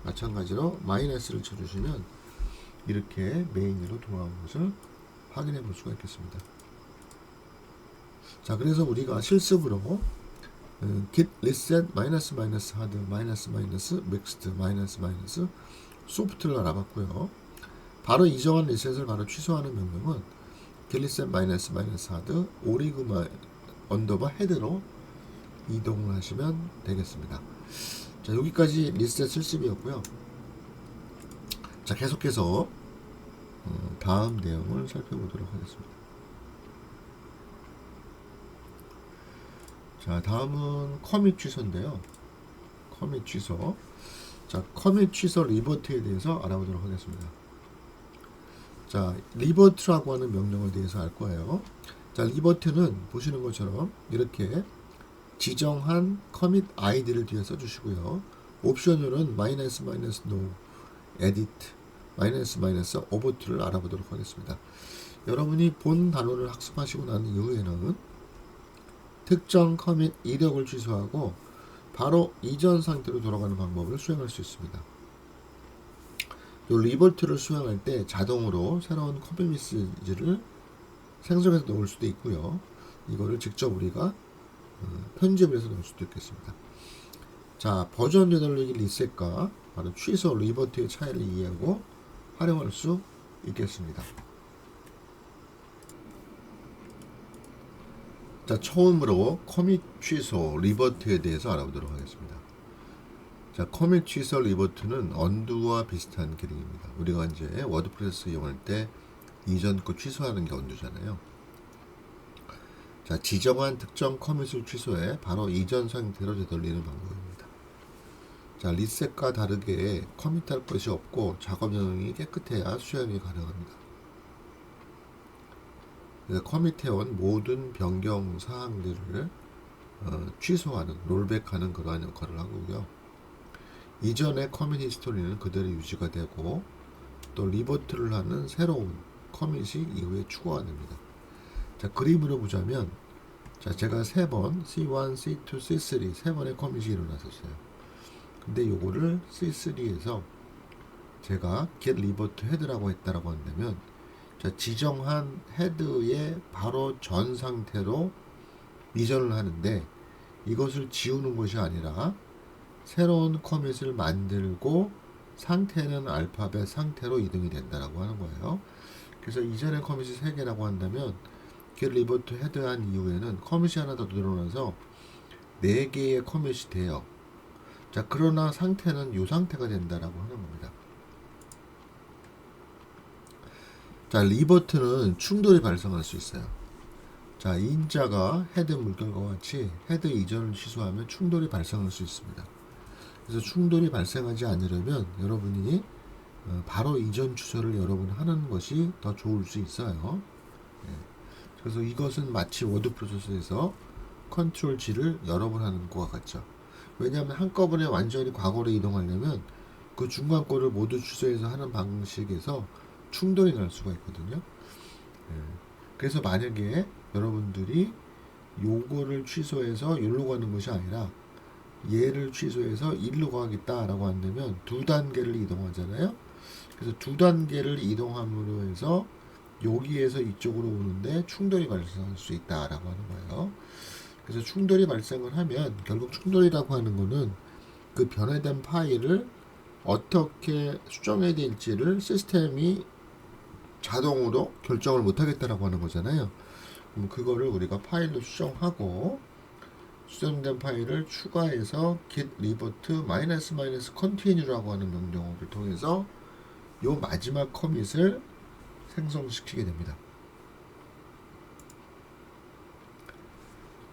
마찬가지로 마이너스를 쳐주시면 이렇게 메인으로 돌아오는 것을 확인해 볼 수가 있겠습니다. 자, 그래서 우리가 실습으로 git reset hard mixed soft를 알아봤고요. 바로 이정한 리셋을 바로 취소하는 명령은 git reset hard org head로 이동을 하시면 되겠습니다. 자, 여기까지 리셋 실습이었고요. 자, 계속해서 다음 내용을 살펴보도록 하겠습니다. 자, 다음은 커밋 취소인데요. 커밋 취소. 자, 커밋 취소 리버트에 대해서 알아보도록 하겠습니다. 자, 리버트라고 하는 명령에 대해서 알 거예요. 자, 리버트는 보시는 것처럼 이렇게 지정한 커밋 아이디를 뒤에 써주시고요. 옵션으로는 마이너스 노 에디트 마이너스 오버트를 알아보도록 하겠습니다. 여러분이 본 단어를 학습하시고 난 이후에는 특정 커밋 이력을 취소하고 바로 이전 상태로 돌아가는 방법을 수행할 수 있습니다. 이 리버트를 수행할 때 자동으로 새로운 커밋 메시지를 생성해서 넣을 수도 있고요. 이거를 직접 우리가 편집을 해서 넣을 수도 있겠습니다. 자, 버전 되돌리기 리셋과 바로 취소 리버트의 차이를 이해하고 활용할 수 있겠습니다. 자, 처음으로 커밋 취소 리버트에 대해서 알아보도록 하겠습니다. 자, 커밋 취소 리버트는 언두와 비슷한 기능입니다. 우리가 이제 워드프레스 이용할 때 이전 거 취소하는 게 언두잖아요. 자, 지정한 특정 커밋을 취소해 바로 이전 상태로 되돌리는 방법입니다. 자, 리셋과 다르게 커밋할 것이 없고 작업 내용이 깨끗해야 수행이 가능합니다. 커밋해온 모든 변경 사항들을 취소하는, 롤백하는 그러한 역할을 하고요. 이전의 커밋 히스토리는 그대로 유지가 되고 또 리버트를 하는 새로운 커밋이 이후에 추가가 됩니다. 자, 그림으로 보자면 자, 제가 3번 C1, C2, C3 3번의 커밋이 일어났었어요. 근데 요거를 C3에서 제가 get revert head라고 했다라고 한다면 자, 지정한 헤드의 바로 전 상태로 이전을 하는데 이것을 지우는 것이 아니라 새로운 커밋을 만들고 상태는 알파벳 상태로 이동이 된다라고 하는 거예요. 그래서 이전의 커밋이 3개라고 한다면 get revert head 한 이후에는 커밋이 하나 더 늘어나서 4개의 커밋이 돼요. 자, 그러나 상태는 이 상태가 된다라고 하는 겁니다. 자, 리버트는 충돌이 발생할 수 있어요. 자, 인자가 헤드 물결과 같이 헤드 이전을 취소하면 충돌이 발생할 수 있습니다. 그래서 충돌이 발생하지 않으려면 여러분이 바로 이전 취소를 여러분 하는 것이 더 좋을 수 있어요. 그래서 이것은 마치 워드 프로세서에서 컨트롤 G를 여러 번 하는 것과 같죠. 왜냐하면 한꺼번에 완전히 과거로 이동하려면 그 중간 거를 모두 취소해서 하는 방식에서 충돌이 날 수가 있거든요. 그래서 만약에 여러분들이 요거를 취소해서 여기로 가는 것이 아니라 얘를 취소해서 일로 가겠다라고 한다면 2단계를 이동하잖아요. 그래서 2단계를 이동함으로 해서 여기에서 이쪽으로 오는데 충돌이 발생할 수 있다라고 하는 거예요. 그래서 충돌이 발생을 하면 결국 충돌이라고 하는 거는 그 변화된 파일을 어떻게 수정해야 될지를 시스템이 자동으로 결정을 못 하겠다라고 하는 거잖아요. 그럼 그거를 우리가 파일로 수정하고 수정된 파일을 추가해서 get revert continue라고 하는 명령어를 통해서 요 마지막 커밋을 생성시키게 됩니다.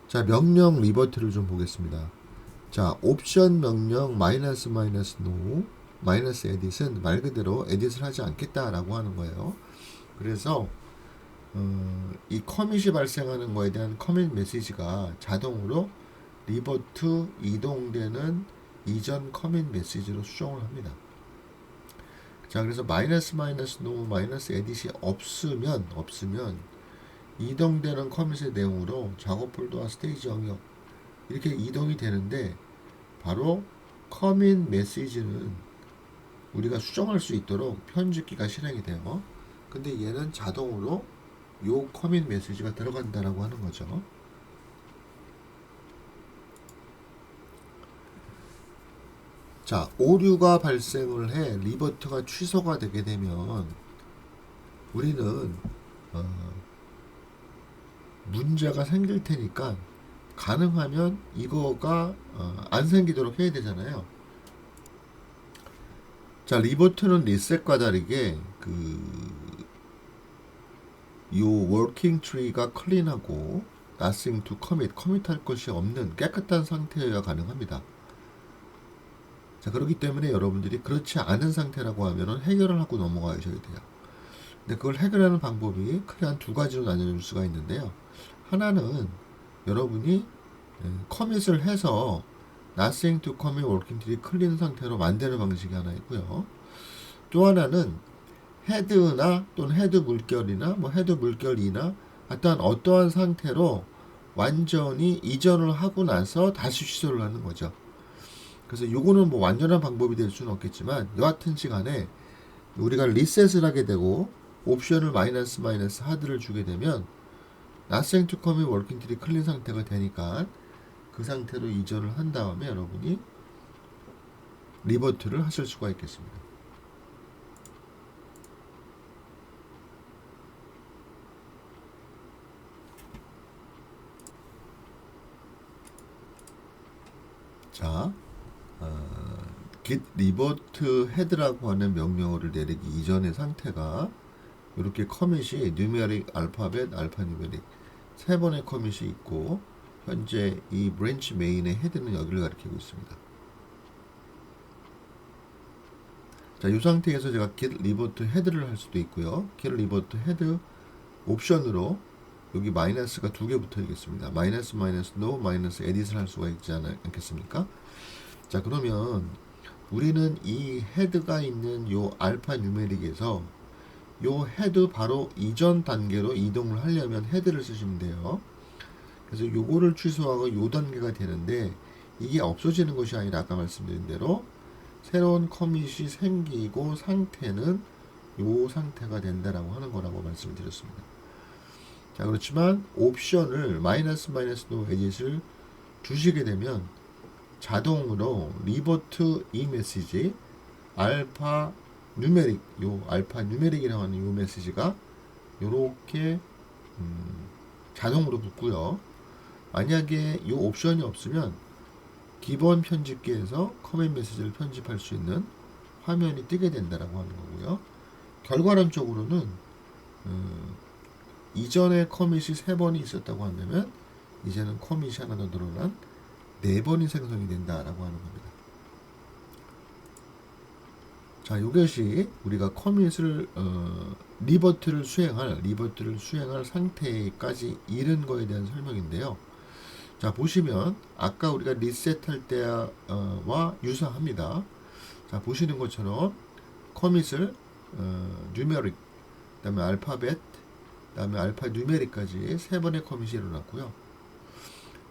자, 명령 리버트를 좀 보겠습니다. 자, 옵션 명령 -no -edit은 말 그대로 에딧을 하지 않겠다라고 하는 거예요. 그래서 이 커밋이 발생하는 거에 대한 커밋 메시지가 자동으로 리버트 이동되는 이전 커밋 메시지로 수정을 합니다. 자, 그래서 -no -edit이 없으면 이동되는 커밋의 내용으로 작업 폴더와 스테이지 영역 이렇게 이동이 되는데 바로 커밋 메시지는 우리가 수정할 수 있도록 편집기가 실행이 돼요. 근데 얘는 자동으로 요 커밋 메시지가 들어간다라고 하는 거죠. 자, 오류가 발생을 해 리버트가 취소가 되게 되면 우리는 문제가 생길 테니까 가능하면 이거가 안 생기도록 해야 되잖아요. 자, 리버트는 리셋과 다르게 요 워킹 트리가 클린하고 nothing to commit, 커밋할 것이 없는 깨끗한 상태여야 가능합니다. 자, 그렇기 때문에 여러분들이 그렇지 않은 상태라고 하면은 해결을 하고 넘어가셔야 돼요. 근데 그걸 해결하는 방법이 크게 한 두 가지로 나눠질 수가 있는데요. 하나는 여러분이 커밋을 해서 nothing to commit working tree 클린 상태로 만드는 방식이 하나 있고요. 또 하나는 헤드나 또는 헤드 물결이나 뭐 헤드 물결이나 하여튼 어떠한 상태로 완전히 이전을 하고 나서 다시 취소를 하는 거죠. 그래서 요거는 뭐 완전한 방법이 될 수는 없겠지만 여하튼 시간에 우리가 리셋을 하게 되고 옵션을 마이너스 하드를 주게 되면 nothing to commit working tree 클린 상태가 되니까 그 상태로 이전을 한 다음에 여러분이 리버트를 하실 수가 있겠습니다. 자, git revert head라고 하는 명령어를 내리기 이전의 상태가 이렇게 커밋이 numeric, 알파벳, 알파뉴메릭 세 번의 커밋이 있고 현재 이 브랜치 메인의 헤드는 여기를 가리키고 있습니다. 자, 이 상태에서 제가 git revert head를 할 수도 있고요. git revert head 옵션으로 여기 마이너스가 두 개 붙어 있겠습니다. 마이너스 no 마이너스 edit을 할 수가 있지 않겠습니까? 자, 그러면 우리는 이 헤드가 있는 요 알파 뉴메릭에서 요 헤드 바로 이전 단계로 이동을 하려면 헤드를 쓰시면 돼요. 그래서 요거를 취소하고 요 단계가 되는데 이게 없어지는 것이 아니라 아까 말씀드린 대로 새로운 커밋이 생기고 상태는 요 상태가 된다라고 하는 거라고 말씀을 드렸습니다. 자, 그렇지만 옵션을 마이너스 노 에딧을 주시게 되면 자동으로 리버트 이 메시지 알파 뉴메릭 요 알파 뉴메릭이라고 하는 요 메시지가 요렇게 자동으로 붙고요. 만약에 요 옵션이 없으면 기본 편집기에서 커밋 메시지를 편집할 수 있는 화면이 뜨게 된다라고 하는 거고요. 결과론적으로는 이전에 커밋이 3번이 있었다고 한다면 이제는 커밋이 하나 더 늘어난 4번이 생성이 된다라고 하는 겁니다. 자, 이것이 우리가 커밋을 리버트를 수행할 상태까지 이른 거에 대한 설명인데요. 자, 보시면 아까 우리가 리셋할 때와 유사합니다. 자, 보시는 것처럼 커밋을 뉴메릭, 그 다음에 알파벳, 그 다음에 알파 뉴메릭까지 3번의 커밋이 일어났고요.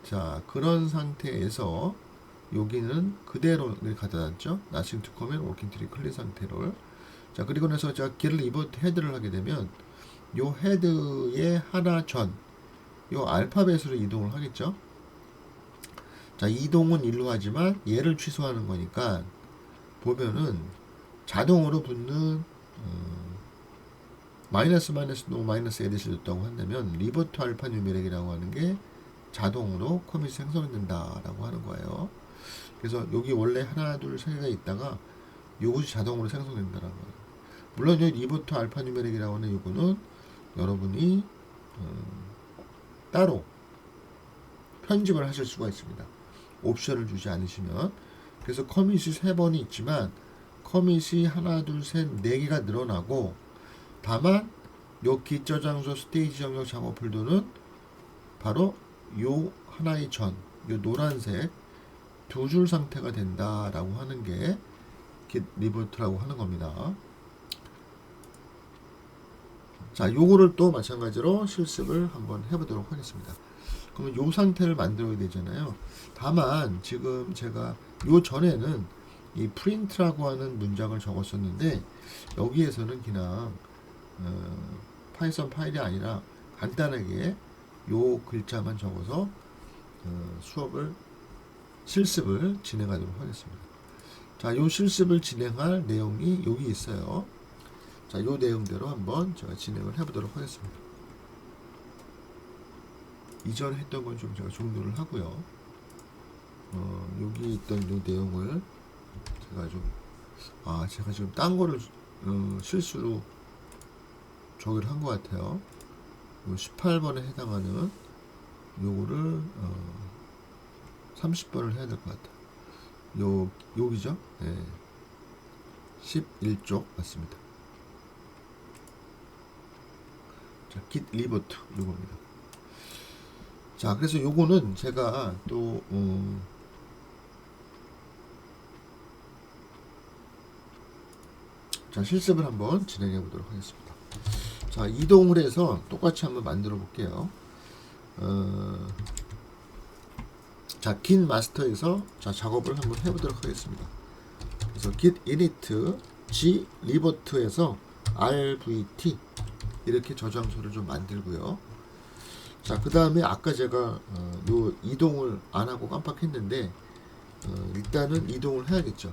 자, 그런 상태에서 여기는 그대로 가져다 놨죠. nothing to commit working tree 클린 상태를. 자, 그리고 나서 제가 git revert 헤드를 하게 되면 요 헤드의 하나 전 요 알파벳으로 이동을 하겠죠. 자, 이동은 일로 하지만 얘를 취소하는 거니까 보면은 자동으로 붙는 마이너스 노 마이너스 에딧을 줬다고 한다면 리버트 알파 뉴메릭이라고 하는 게 자동으로 커밋이 생성된다라고 하는 거예요. 그래서 여기 원래 하나 둘 세 개가 있다가 요것이 자동으로 생성된다라는 거예요. 물론 이 리버트 알파 뉴메릭이라고 하는 요거는 여러분이 따로 편집을 하실 수가 있습니다. 옵션을 주지 않으시면. 그래서 커밋이 3번이 있지만 커밋이 하나 둘 셋 4개가 늘어나고 다만 요 기저 장소 스테이지 영역 작업 폴더는 바로 요 하나의 전, 요 노란색 2줄 상태가 된다라고 하는 게 git revert라고 하는 겁니다. 자, 요거를 또 마찬가지로 실습을 한번 해보도록 하겠습니다. 그러면 요 상태를 만들어야 되잖아요. 다만 지금 제가 요 전에는 이 print라고 하는 문장을 적었었는데 여기에서는 그냥 파이썬 파일이 아니라 간단하게 요 글자만 적어서 실습을 진행하도록 하겠습니다. 자, 요 실습을 진행할 내용이 여기 있어요. 자, 요 내용대로 한번 제가 진행을 해보도록 하겠습니다. 이전에 했던 건 좀 제가 종료를 하고요. 여기 있던 요 내용을 제가 지금 딴 거를 실수로 저기를 한 것 같아요. 18번에 해당하는 요거를 30번을 해야 될 것 같아요. 여기죠. 네. 11쪽 맞습니다. 자, git 리버트 요겁니다. 자, 그래서 요거는 제가 또 자, 실습을 한번 진행해 보도록 하겠습니다. 자, 이동을 해서 똑같이 한번 만들어 볼게요. 자, git 마스터에서 자, 작업을 한번 해보도록 하겠습니다. 그래서 git init g 리버트에서 rvt 이렇게 저장소를 좀 만들고요. 자, 그 다음에 아까 제가 요 이동을 안 하고 깜빡했는데 일단은 이동을 해야겠죠.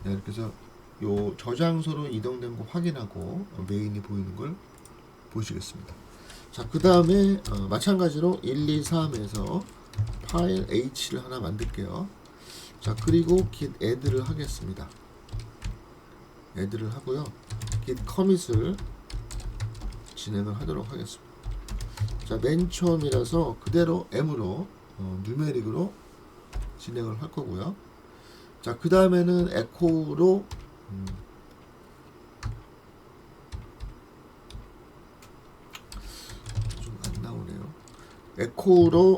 네, 그래서 요 저장소로 이동된 거 확인하고 메인이 보이는 걸 보시겠습니다. 자, 그 다음에 마찬가지로 1, 2, 3에서 파일 h를 하나 만들게요. 자, 그리고 git add를 하겠습니다. add를 하고요. git commit을 진행을 하도록 하겠습니다. 자, 맨 처음이라서 그대로 m으로 누메릭으로 진행을 할 거고요. 자, 그 다음에는 에코로 좀 안 나오네요. 에코로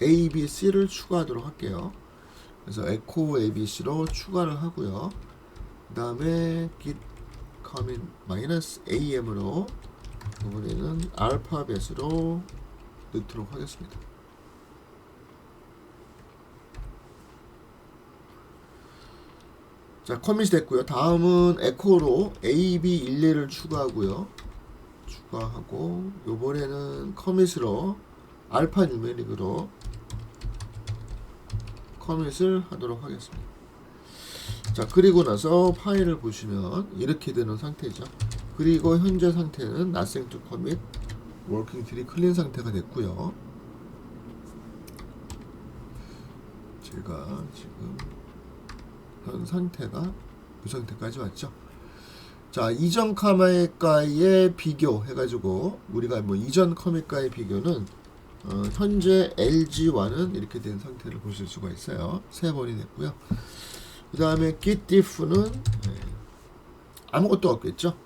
A, B, C를 추가하도록 할게요. 그래서 에코 A, B, C로 추가를 하고요. 그 다음에 git commit -am으로 이번에는 알파벳으로 넣도록 하겠습니다. 자, 커밋이 됐고요. 다음은 에코로 AB11을 추가하고요. 추가하고 요번에는 커밋으로 알파 누메릭으로 커밋을 하도록 하겠습니다. 자, 그리고 나서 파일을 보시면 이렇게 되는 상태죠. 그리고 현재 상태는 nothing to commit, working tree 클린 상태가 됐고요. 제가 지금 현 상태가 이 상태까지 왔죠. 자, 이전 커밋과의 비교 해가지고 우리가 뭐 이전 커밋과의 비교는 현재 LG와는 이렇게 된 상태를 보실 수가 있어요. 3번이 됐고요. 그 다음에 git diff는 아무것도 없겠죠.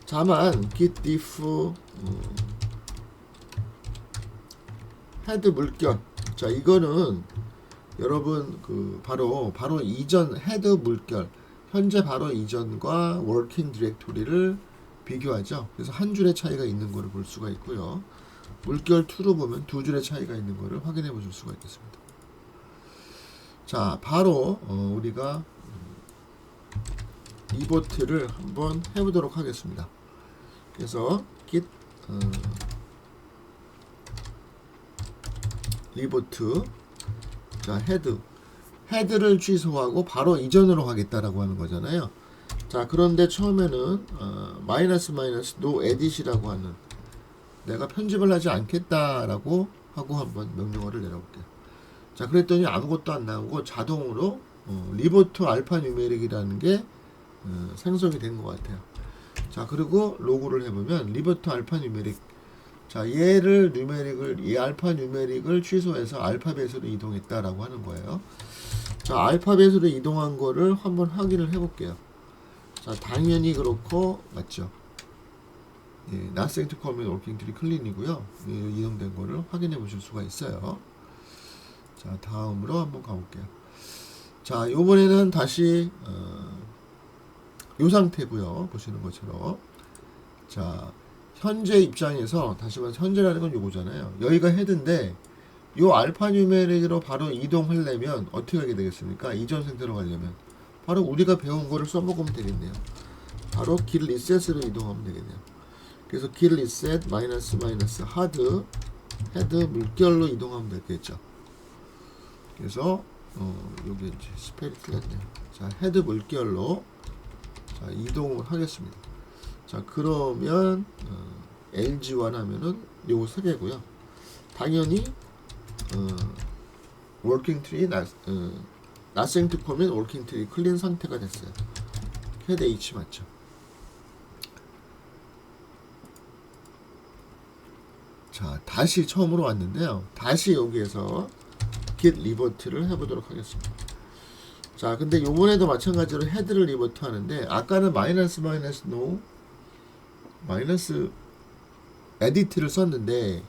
다만 git diff 헤드 물결. 자, 이거는 여러분 바로 이전 헤드 물결, 현재 바로 이전과 워킹 디렉토리를 비교하죠. 그래서 한 줄의 차이가 있는 것을 볼 수가 있고요. 물결 2로 보면 두 줄의 차이가 있는 것을 확인해 보실 수가 있겠습니다. 자, 바로 우리가 리버트를 한번 해보도록 하겠습니다. 그래서 git 리버트, 자, 헤드를 취소하고 바로 이전으로 가겠다라고 하는 거잖아요. 자, 그런데 처음에는 마이너스 no edit이라고 하는, 내가 편집을 하지 않겠다라고 하고 한번 명령어를 내려볼게요. 자, 그랬더니 아무것도 안 나오고 자동으로 리버트 알파 누메릭이라는 게 생성이 된 것 같아요. 자, 그리고 로그를 해보면 리버트 알파 누메릭, 자, 얘를 이 알파 누메릭을 취소해서 알파벳으로 이동했다라고 하는 거예요. 자, 알파벳으로 이동한 거를 한번 확인을 해볼게요. 자, 당연히 그렇고 맞죠. 예, nothing to commit, working tree clean이고요. 예, 이동된 거를 확인해 보실 수가 있어요. 자, 다음으로 한번 가볼게요. 자, 요번에는 다시 요 상태고요. 보시는 것처럼. 자, 현재 입장에서 다시 말해서 현재라는 건 요거잖아요. 여기가 헤드인데 요 알파 누메릭으로 바로 이동하려면 어떻게 하게 되겠습니까? 이전 상태로 가려면 바로 우리가 배운 거를 써먹으면 되겠네요. 바로 git reset으로 이동하면 되겠네요. 그래서 git reset 하드 헤드 물결로 이동하면 되겠죠. 그래서 여기 이제 스펠이 틀렸네요. 자, 헤드 물결로 자, 이동을 하겠습니다. 자, 그러면 LG1 하면은 요거 3개고요. 당연히 working tree nothing to commit, working tree 클린 상태가 됐어요. head H 맞죠? 자, 다시 처음으로 왔는데요. 다시 여기에서 git 리버트를 해보도록 하겠습니다. 자, 근데 요번에도 마찬가지로 헤드를 리버트 하는데, 아까는 마이너스 no 마이너스 에디트를 썼는데,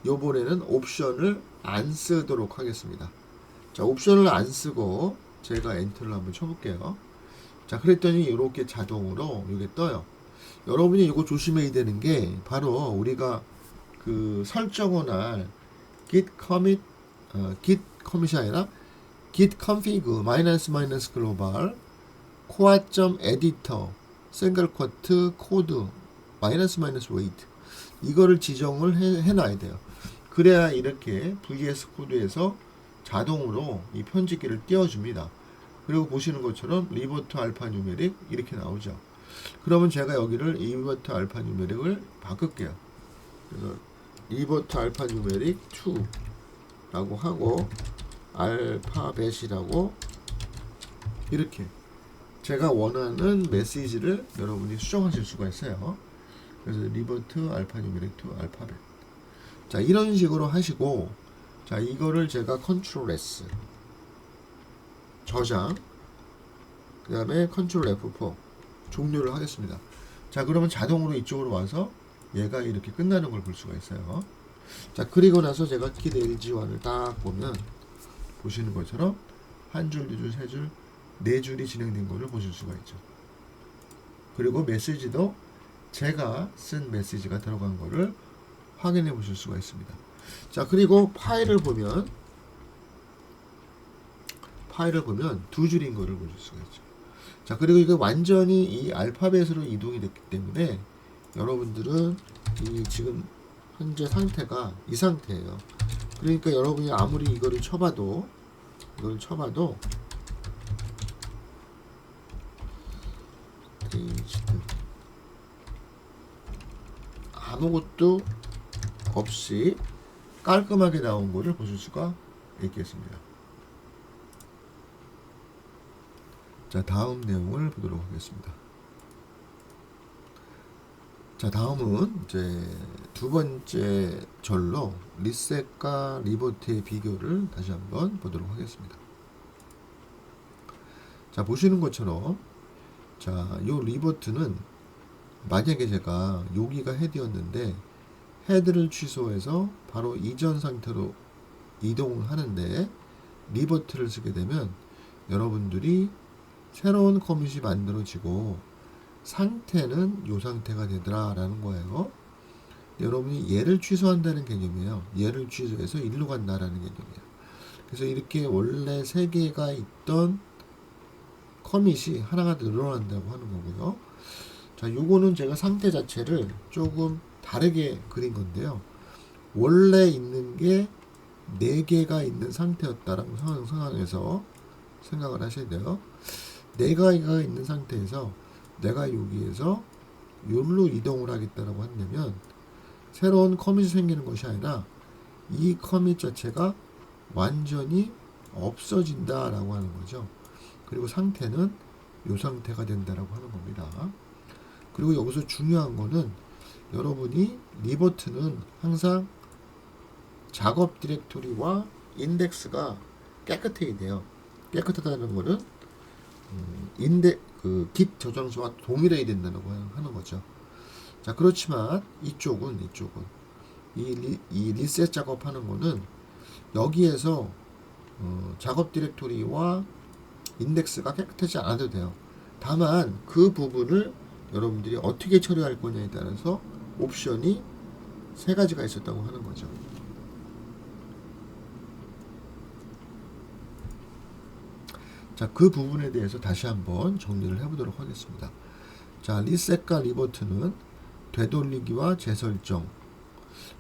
요번에는 옵션을 안 쓰도록 하겠습니다. 자, 옵션을 안 쓰고 제가 엔터를 한번 쳐볼게요. 자, 그랬더니 이렇게 자동으로 이게 떠요. 여러분이 이거 조심해야 되는 게 바로 우리가 그 설정을 할 git commit git commit이 아니라 git config 마이너스 글로벌 core.editor single quote code 마이너스 wait 이거를 지정을 해놔야 돼요. 그래야 이렇게 VS 코드에서 자동으로 이 편집기를 띄워줍니다. 그리고 보시는 것처럼 리버트 알파 뉴메릭 이렇게 나오죠. 그러면 제가 여기를 리버트 알파 뉴메릭을 바꿀게요. 그래서 리버트 알파 뉴메릭 2라고 하고 알파벳이라고 이렇게 제가 원하는 메시지를 여러분이 수정하실 수가 있어요. 그래서 리버트 알파 뉴메릭 2 알파벳. 자, 이런 식으로 하시고, 자, 이거를 제가 컨트롤 S 저장, 그 다음에 컨트롤 F4 종료를 하겠습니다. 자, 그러면 자동으로 이쪽으로 와서 얘가 이렇게 끝나는 걸 볼 수가 있어요. 자, 그리고 나서 제가 git LG1을 딱 보면 보시는 것처럼 한 줄, 두 줄, 세 줄, 네 줄이 진행된 것을 보실 수가 있죠. 그리고 메시지도 제가 쓴 메시지가 들어간 거를 확인해 보실 수가 있습니다. 자, 그리고 파일을 보면 두 줄인 거를 보실 수가 있죠. 자, 그리고 이거 완전히 이 알파벳으로 이동이 됐기 때문에 여러분들은 이 지금 현재 상태가 이 상태예요. 그러니까 여러분이 아무리 이거를 쳐봐도 테이스트 아무것도 없이 깔끔하게 나온 거를 보실 수가 있겠습니다. 자, 다음 내용을 보도록 하겠습니다. 자, 다음은 이제 두 번째 절로 리셋과 리버트의 비교를 다시 한번 보도록 하겠습니다. 자, 보시는 것처럼 자, 요 리버트는 만약에 제가 여기가 헤드였는데 헤드를 취소해서 바로 이전 상태로 이동을 하는데 리버트를 쓰게 되면 여러분들이 새로운 커밋이 만들어지고 상태는 요 상태가 되더라 라는 거예요. 여러분이 얘를 취소한다는 개념이에요. 얘를 취소해서 일로 간다라는 개념이에요. 그래서 이렇게 원래 3개가 있던 커밋이 하나가 늘어난다고 하는 거고요. 자, 요거는 제가 상태 자체를 조금 다르게 그린 건데요. 원래 있는 게 4개가 있는 상태였다라는 상황에서 생각을 하셔야 돼요. 4개가 있는 상태에서 내가 여기에서 여기로 이동을 하겠다라고 한다면 새로운 커밋이 생기는 것이 아니라 이 커밋 자체가 완전히 없어진다라고 하는 거죠. 그리고 상태는 이 상태가 된다라고 하는 겁니다. 그리고 여기서 중요한 거는 여러분이 리버트는 항상 작업 디렉토리와 인덱스가 깨끗해야 돼요. 깨끗하다는 거는 git 저장소와 동일해야 된다고 하는 거죠. 자, 그렇지만 이쪽은 이 리셋 작업하는 거는 여기에서 작업 디렉토리와 인덱스가 깨끗하지 않아도 돼요. 다만 그 부분을 여러분들이 어떻게 처리할 거냐에 따라서 옵션이 3가지가 있었다고 하는 거죠. 자, 그 부분에 대해서 다시 한번 정리를 해보도록 하겠습니다. 자, 리셋과 리버트는 되돌리기와 재설정.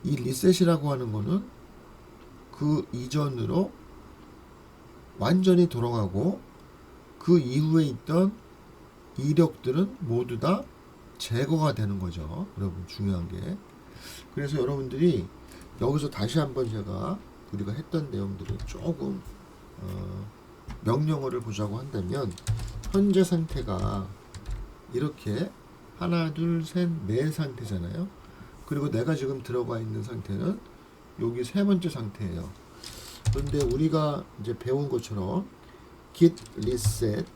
이 리셋이라고 하는 거는 그 이전으로 완전히 돌아가고 그 이후에 있던 이력들은 모두 다 제거가 되는 거죠. 여러분, 중요한 게. 그래서 여러분들이 여기서 다시 한번 제가 우리가 했던 내용들을 조금 명령어를 보자고 한다면 현재 상태가 이렇게 하나, 둘, 셋, 네 상태잖아요. 그리고 내가 지금 들어가 있는 상태는 여기 3번째 상태예요. 그런데 우리가 이제 배운 것처럼 git reset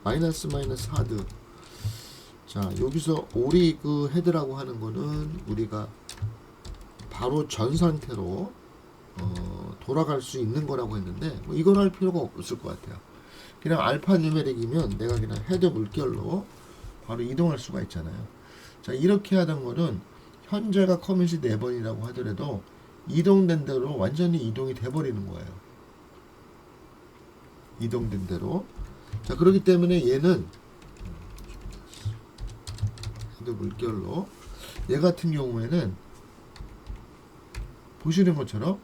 마이너스 하드. 자, 여기서 오리그 헤드라고 하는 거는 우리가 바로 전 상태로 돌아갈 수 있는 거라고 했는데 뭐 이걸 할 필요가 없을 것 같아요. 그냥 알파 뉴메릭이면 내가 그냥 헤드 물결로 바로 이동할 수가 있잖아요. 자, 이렇게 하던 거는 현재가 커밋이 4번이라고 하더라도 이동된 대로 완전히 이동이 돼버리는 거예요. 이동된 대로. 자, 그렇기 때문에 얘는 헤드 물결로, 얘 같은 경우에는 보시는 것처럼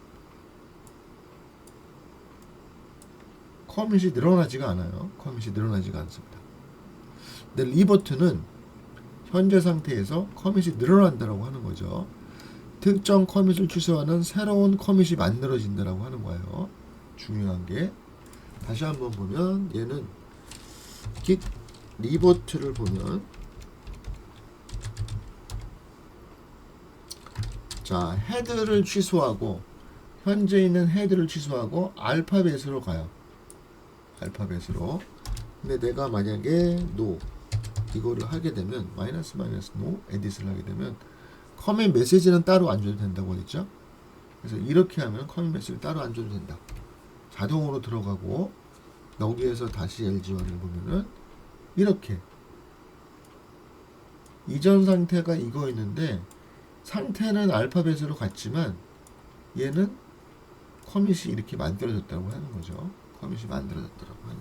커밋이 늘어나지가 않아요. 커밋이 늘어나지가 않습니다. 근데 리버트는 현재 상태에서 커밋이 늘어난다라고 하는 거죠. 특정 커밋을 취소하는 새로운 커밋이 만들어진다라고 하는 거예요. 중요한 게, 다시 한번 보면 얘는 git 리버트를 보면, 자, 헤드를 취소하고 현재 있는 헤드를 취소하고 알파벳으로 가요. 알파벳으로. 근데 내가 만약에 no 이거를 하게 되면 마이너스 no 에딧을 하게 되면 커밋 메시지는 따로 안 줘도 된다고 했죠. 그래서 이렇게 하면 커밋 메시지를 따로 안 줘도 된다. 자동으로 들어가고, 여기에서 다시 LG1을 보면은 이렇게 이전 상태가 이거였는데 상태는 알파벳으로 갔지만 얘는 커밋이 이렇게 만들어졌다고 하는 거죠. 커밋이 만들어졌다고 하는,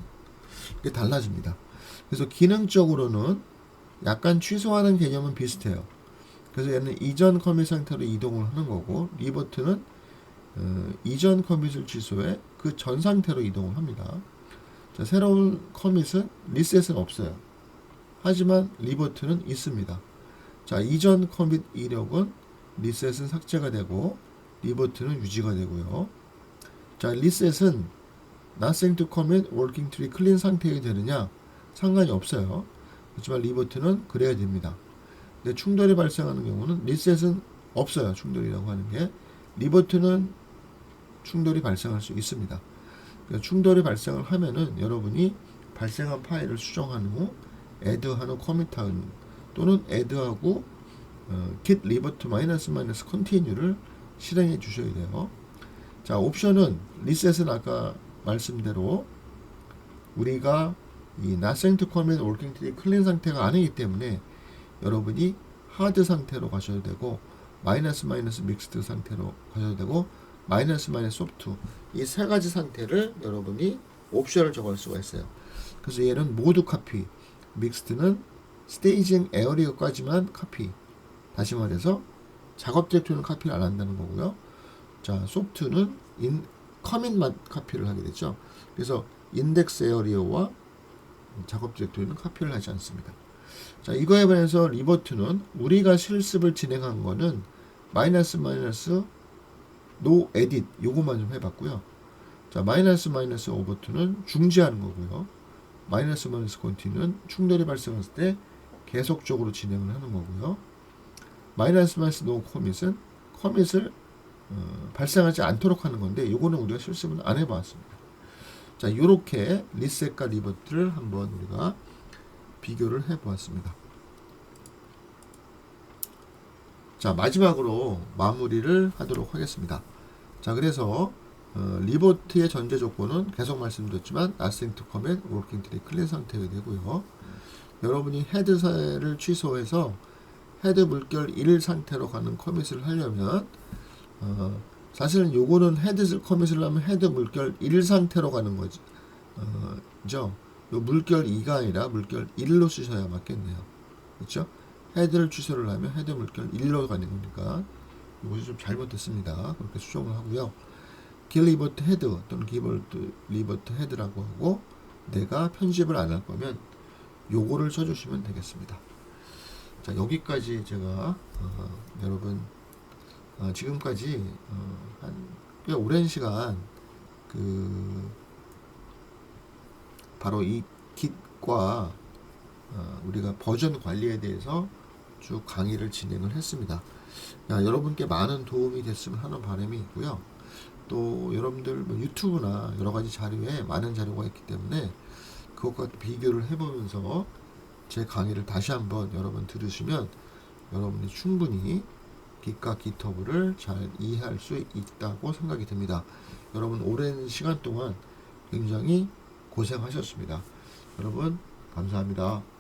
이게 달라집니다. 그래서 기능적으로는 약간 취소하는 개념은 비슷해요. 그래서 얘는 이전 커밋 상태로 이동을 하는 거고, 리버트는 이전 커밋을 취소해 그 전 상태로 이동을 합니다. 자, 새로운 커밋은 리셋은 없어요. 하지만 리버트는 있습니다. 자, 이전 커밋 이력은 리셋은 삭제가 되고 리버트는 유지가 되고요. 자, 리셋은 nothing to commit working tree 클린 상태가 되느냐 상관이 없어요. 그렇지만 리버트는 그래야 됩니다. 근데 충돌이 발생하는 경우는 리셋은 없어요. 충돌이라고 하는 게. 리버트는 충돌이 발생할 수 있습니다. 그러니까 충돌이 발생을 하면은 여러분이 발생한 파일을 수정한 후 add한 후 commit한 또는 add하고 git revert continue를 실행해 주셔야 돼요. 자, 옵션은 리셋은 아까 말씀대로 우리가 이 nothing to commit working tree 클린 상태가 아니기 때문에 여러분이 하드 상태로 가셔야 되고 마이너스 믹스드 상태로 가셔야 되고 마이너스 소프트, 이 세 가지 상태를 여러분이 옵션을 적을 수가 있어요. 그래서 얘는 모두 카피, 믹스드는 스테이징 에어리어까지만 카피. 다시 말해서 작업 디렉토리는 카피를 안 한다는 거고요. 자, 소프트는 커밋만 카피를 하게 되죠. 그래서 인덱스 에어리어와 작업 디렉토리는 카피를 하지 않습니다. 자, 이거에 반해서 리버트는 우리가 실습을 진행한 거는 마이너스 no edit 요것만 좀 해봤고요. 자, 마이너스 오버트는 중지하는 거고요. 마이너스 continue는 충돌이 발생했을 때 계속적으로 진행을 하는 거고요. 마이너스 no commit은 커밋을 발생하지 않도록 하는 건데 요거는 우리가 실습은 안 해봤습니다. 자, 요렇게 리셋과 리버트를 한번 우리가 비교를 해보았습니다. 자, 마지막으로 마무리를 하도록 하겠습니다. 자, 그래서 리버트의 전제 조건은 계속 말씀드렸지만 nothing to commit, working tree 클린 상태가 되고요. 여러분이 헤드를 취소해서 헤드 물결 1 상태로 가는 커밋을 하려면 사실은 요거는 헤드 커밋을 하면 헤드 물결 1 상태로 가는 거죠. 요 물결 2가 아니라 물결 1로 쓰셔야 맞겠네요. 그렇죠? 헤드를 취소를 하면 헤드 물결 1로 가는 거니까 이것이 좀 잘못됐습니다. 그렇게 수정을 하고요. 길 리버트 헤드 또는 기버트 리버트 헤드라고 하고, 내가 편집을 안 할 거면 요거를 써주시면 되겠습니다. 자, 여기까지 제가 여러분 지금까지 한 꽤 오랜 시간 바로 이 깃과 우리가 버전 관리에 대해서 쭉 강의를 진행을 했습니다. 여러분께 많은 도움이 됐으면 하는 바람이 있고요. 또 여러분들 뭐 유튜브나 여러 가지 자료에 많은 자료가 있기 때문에 그것과 비교를 해보면서 제 강의를 다시 한번 여러분 들으시면 여러분이 충분히 깃과 깃허브를 잘 이해할 수 있다고 생각이 듭니다. 여러분 오랜 시간 동안 굉장히 고생하셨습니다. 여러분 감사합니다.